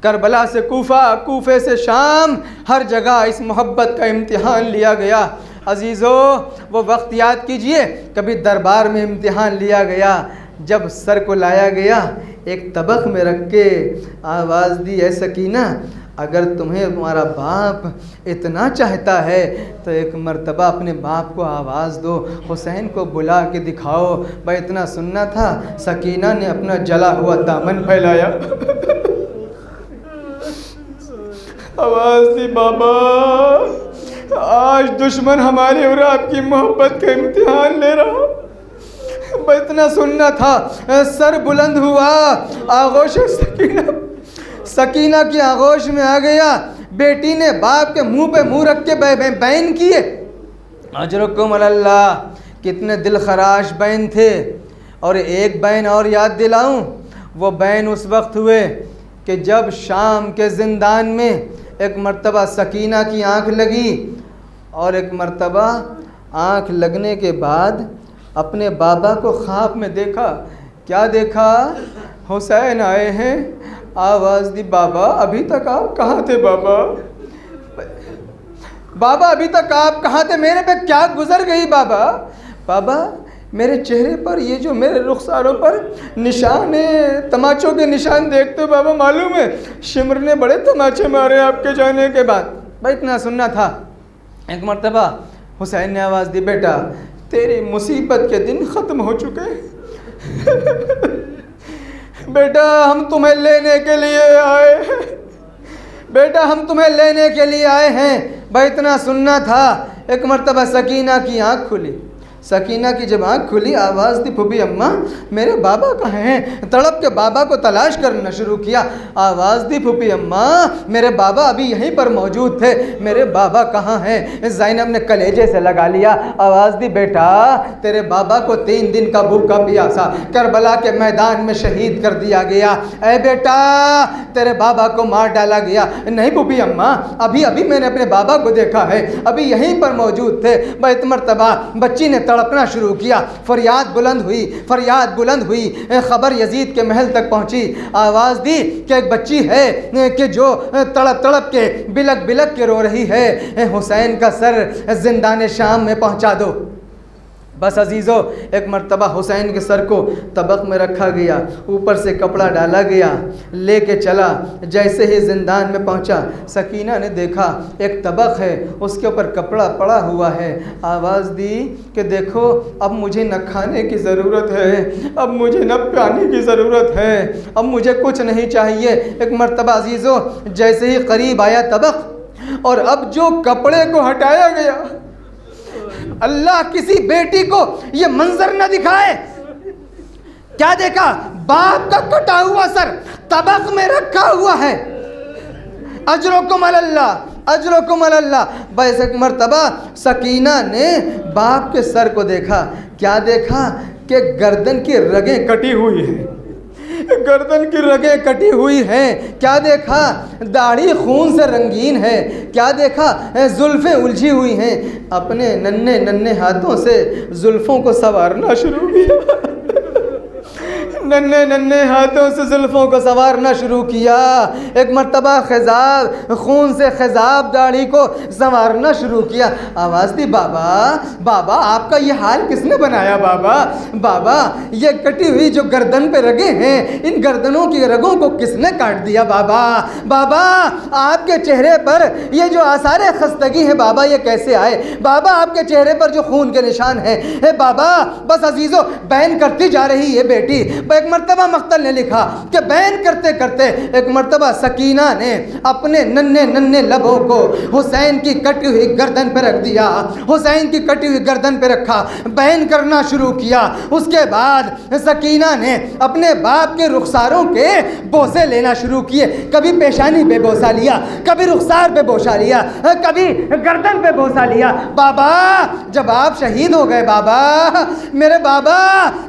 کربلا سے کوفہ، کوفے سے شام، ہر جگہ اس محبت کا امتحان لیا گیا۔ عزیزو وہ وقت یاد کیجئے کبھی دربار میں امتحان لیا گیا، جب سر کو لایا گیا ایک طبق میں رکھ کے آواز دی، اے سکینہ اگر تمہیں تمہارا باپ اتنا چاہتا ہے تو ایک مرتبہ اپنے باپ کو آواز دو، حسین کو بلا کے دکھاؤ۔ بھائی اتنا سننا تھا۔ سکینہ نے اپنا جلا ہوا دامن پھیلایا، آواز دی، بابا آج دشمن ہمارے اور آپ کی محبت کا امتحان لے رہا۔ اتنا سننا تھا۔ سر بلند ہوا، آغوش سکینہ کی آغوش میں آ گیا۔ بیٹی نے باپ کے منہ پہ منہ رکھ کے بین کیے۔ اجرکم اللہ۔ کتنے دل خراش بین تھے۔ اور ایک بین اور یاد دلاؤں، وہ بین اس وقت ہوئے کہ جب شام کے زندان میں ایک مرتبہ سکینہ کی آنکھ لگی اور ایک مرتبہ آنکھ لگنے کے بعد اپنے بابا کو خواب میں دیکھا۔ کیا دیکھا؟ حسین آئے ہیں۔ آواز دی، بابا ابھی تک آپ کہاں تھے؟ بابا بابا ابھی تک آپ کہاں تھے؟ میرے پہ کیا گزر گئی بابا؟ بابا میرے چہرے پر یہ جو میرے رخساروں پر نشان ہے، تماچوں کے نشان دیکھتے ہو بابا، معلوم ہے شمر نے بڑے تماچے مارے آپ کے جانے کے بعد۔ بھائی اتنا سننا تھا۔ ایک مرتبہ حسین نے آواز دی، بیٹا تیری مصیبت کے دن ختم ہو چکے، بیٹا ہم تمہیں لینے کے لیے آئے ہیں، بیٹا ہم تمہیں لینے کے لیے آئے ہیں۔ بھائی اتنا سننا تھا۔ ایک مرتبہ سکینہ کی آنکھ کھلی۔ سکینہ کی جب آنکھ کھلی آواز دی، پھوپھی اماں میرے بابا کہاں ہیں؟ تڑپ کے بابا کو تلاش کرنا شروع کیا۔ آواز دی، پھوپھی اماں میرے بابا ابھی یہیں پر موجود تھے، میرے بابا کہاں ہیں؟ زینب نے کلیجے سے لگا لیا۔ آواز دی، بیٹا تیرے بابا کو 3 دن کا بھوکا پیاسا کربلا کے میدان میں شہید کر دیا گیا۔ اے بیٹا تیرے بابا کو مار ڈالا گیا۔ نہیں پھوپھی اماں ابھی میں نے اپنے بابا کو دیکھا ہے، ابھی یہیں پر موجود تھے۔ بہت مرتبہ بچی نے تڑپنا شروع کیا، فریاد بلند ہوئی، خبر یزید کے محل تک پہنچی، آواز دی کہ ایک بچی ہے کہ جو تڑپ تڑپ کے بلک کے رو رہی ہے، حسین کا سر زندان شام میں پہنچا دو۔ بس عزیزو، ایک مرتبہ حسین کے سر کو طبق میں رکھا گیا، اوپر سے کپڑا ڈالا گیا، لے کے چلا۔ جیسے ہی زندان میں پہنچا، سکینہ نے دیکھا ایک طبق ہے، اس کے اوپر کپڑا پڑا ہوا ہے۔ آواز دی کہ دیکھو، اب مجھے نہ کھانے کی ضرورت ہے، اب مجھے نہ پانے کی ضرورت ہے، اب مجھے کچھ نہیں چاہیے۔ ایک مرتبہ عزیزو، جیسے ہی قریب آیا طبق، اور اب جو کپڑے کو ہٹایا گیا، اللہ کسی بیٹی کو یہ منظر نہ دکھائے۔ کیا دیکھا؟ باپ کا کٹا ہوا سر طبق میں رکھا ہوا ہے۔ اجرکم علی اللہ۔ بس ایک مرتبہ سکینہ نے باپ کے سر کو دیکھا۔ کیا دیکھا؟ کہ گردن کی رگیں کٹی ہوئی ہیں، گردن کی رگیں کٹی ہوئی ہیں۔ کیا دیکھا؟ داڑھی خون سے رنگین ہے۔ کیا دیکھا؟ زلفیں الجھی ہوئی ہیں۔ اپنے ننھے ہاتھوں سے زلفوں کو سنوارنا شروع کیا، ننھے ہاتھوں سے زلفوں کو سنوارنا شروع کیا۔ ایک مرتبہ خون سے خضاب داڑھی کو سنوارنا شروع کیا۔ آواز دی، بابا آپ کا یہ حال کس نے بنایا؟ بابا یہ کٹی ہوئی جو گردن پہ رگیں ہیں، ان گردنوں کی رگوں کو کس نے کاٹ دیا؟ بابا آپ کے چہرے پر یہ جو آثار خستگی ہے بابا، یہ کیسے آئے؟ بابا آپ کے چہرے پر جو خون کے نشان ہیں، بابا بس عزیزو، بین کرتی جا رہی ہے بیٹی۔ ایک مرتبہ مقتل نے لکھا کہ بین کرتے کرتے ایک مرتبہ سکینہ نے اپنے ننھے لبوں کو حسین کی کٹی ہوئی گردن پہ رکھ دیا، حسین کی کٹی ہوئی گردن پہ رکھا، بین کرنا شروع کیا۔ اس کے بعد سکینہ نے اپنے باپ کے رخساروں کے بوسے لینا شروع کیے۔ کبھی پیشانی پہ بوسا لیا، کبھی رخسار پہ بوسا لیا، کبھی گردن پہ بوسا لیا۔ بابا جب آپ شہید ہو گئے، بابا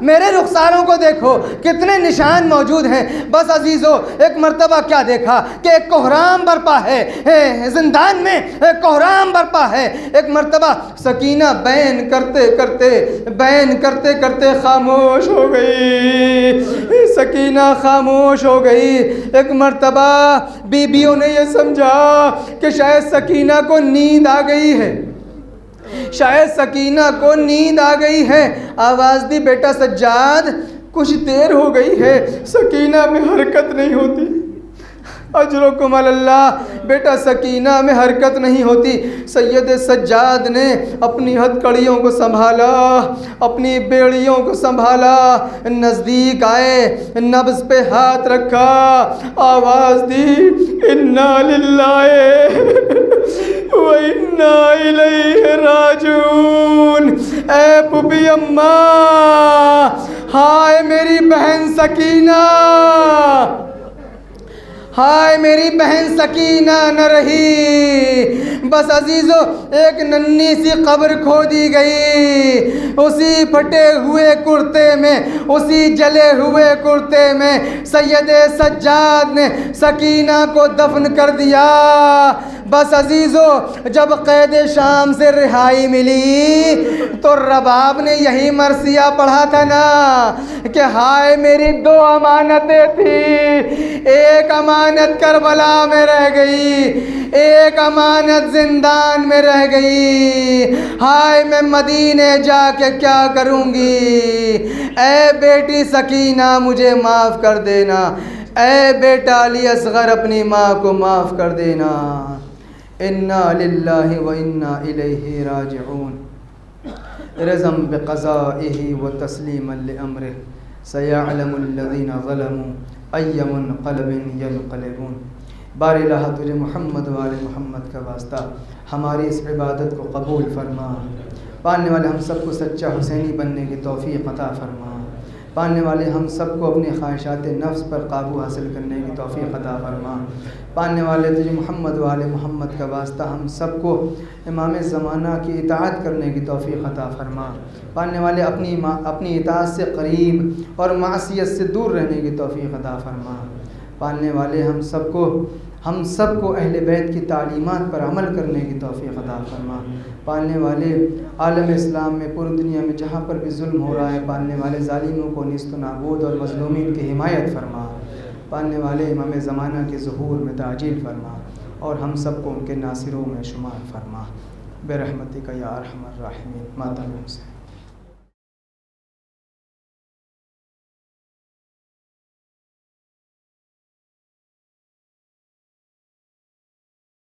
میرے رخساروں کو دیکھو، کتنے نشان موجود ہیں۔ بس عزیزو، ایک مرتبہ کیا دیکھا کہ ایک کوہرام برپا ہے زندان میں، ایک کوہرام برپا ہے۔ ایک مرتبہ سکینہ بین کرتے کرتے خاموش ہو گئی، سکینہ خاموش ہو گئی۔ ایک مرتبہ بیویوں نے یہ سمجھا کہ شاید سکینہ کو نیند آ گئی ہے، شاید سکینہ کو نیند آ گئی ہے۔ آواز دی، بیٹا سجاد کچھ دیر ہو گئی ہے، سکینہ میں حرکت نہیں ہوتی۔ اجرکم علی اللہ، بیٹا سکینہ میں حرکت نہیں ہوتی۔ سید سجاد نے اپنی ہتھکڑیوں کو سنبھالا، اپنی بیڑیوں کو سنبھالا، نزدیک آئے، نبض پہ ہاتھ رکھا، آواز دی، انا للہ وَإِنَّا إِلَيْهِ رَاجِعُونَ۔ اے پھوپھی اماں، ہائے میری بہن سکینہ، ہائے میری بہن سکینہ نہ رہی۔ بس عزیزو، ایک ننھی سی قبر کھودی گئی، اسی پھٹے ہوئے کرتے میں، اسی جلے ہوئے کرتے میں سید سجاد نے سکینہ کو دفن کر دیا۔ بس عزیزو، جب قید شام سے رہائی ملی تو رباب نے یہی مرثیہ پڑھا تھا نا کہ ہائے میری دو امانتیں تھی، ایک امانت کربلا میں رہ گئی، ایک امانت زندان میں رہ گئی، ہائے میں مدینے جا کے کیا کروں گی؟ اے بیٹی سکینہ مجھے معاف کر دینا، اے بیٹا علی اصغر اپنی ماں کو معاف کر دینا۔ انا للہ و انا الیہ راجعون۔ رضا بقضائہ و تسلیما لامرہ، سیعلم الذین ظلموا ای منقلب ینقلبون۔ بار الہ تجھے محمد و آل محمد کا واسطہ ہماری اس عبادت کو قبول فرما، پالنے والے ہم سب کو سچا حسینی بننے کی توفیق عطا فرما، پالنے والے ہم سب کو اپنی خواہشات نفس پر قابو حاصل کرنے کی توفیق عطا فرما، پالنے والے تجھے محمد و آل محمد کا واسطہ ہم سب کو امام زمانہ کی اطاعت کرنے کی توفیق عطا فرما، پالنے والے اپنی اطاعت سے قریب اور معصیت سے دور رہنے کی توفیق عطا فرما، پالنے والے ہم سب کو ہم سب کو اہل بیت کی تعلیمات پر عمل کرنے کی توفیق عطا فرما۔ پالنے والے عالم اسلام میں پوری دنیا میں جہاں پر بھی ظلم ہو رہا ہے، پالنے والے ظالموں کو نیست و نابود اور مظلومین کی حمایت فرما۔ پالنے والے امام زمانہ کے ظہور میں تعجیل فرما اور ہم سب کو ان کے ناصروں میں شمار فرما برحمتک یا ارحم الراحمین۔ ماتم حسین۔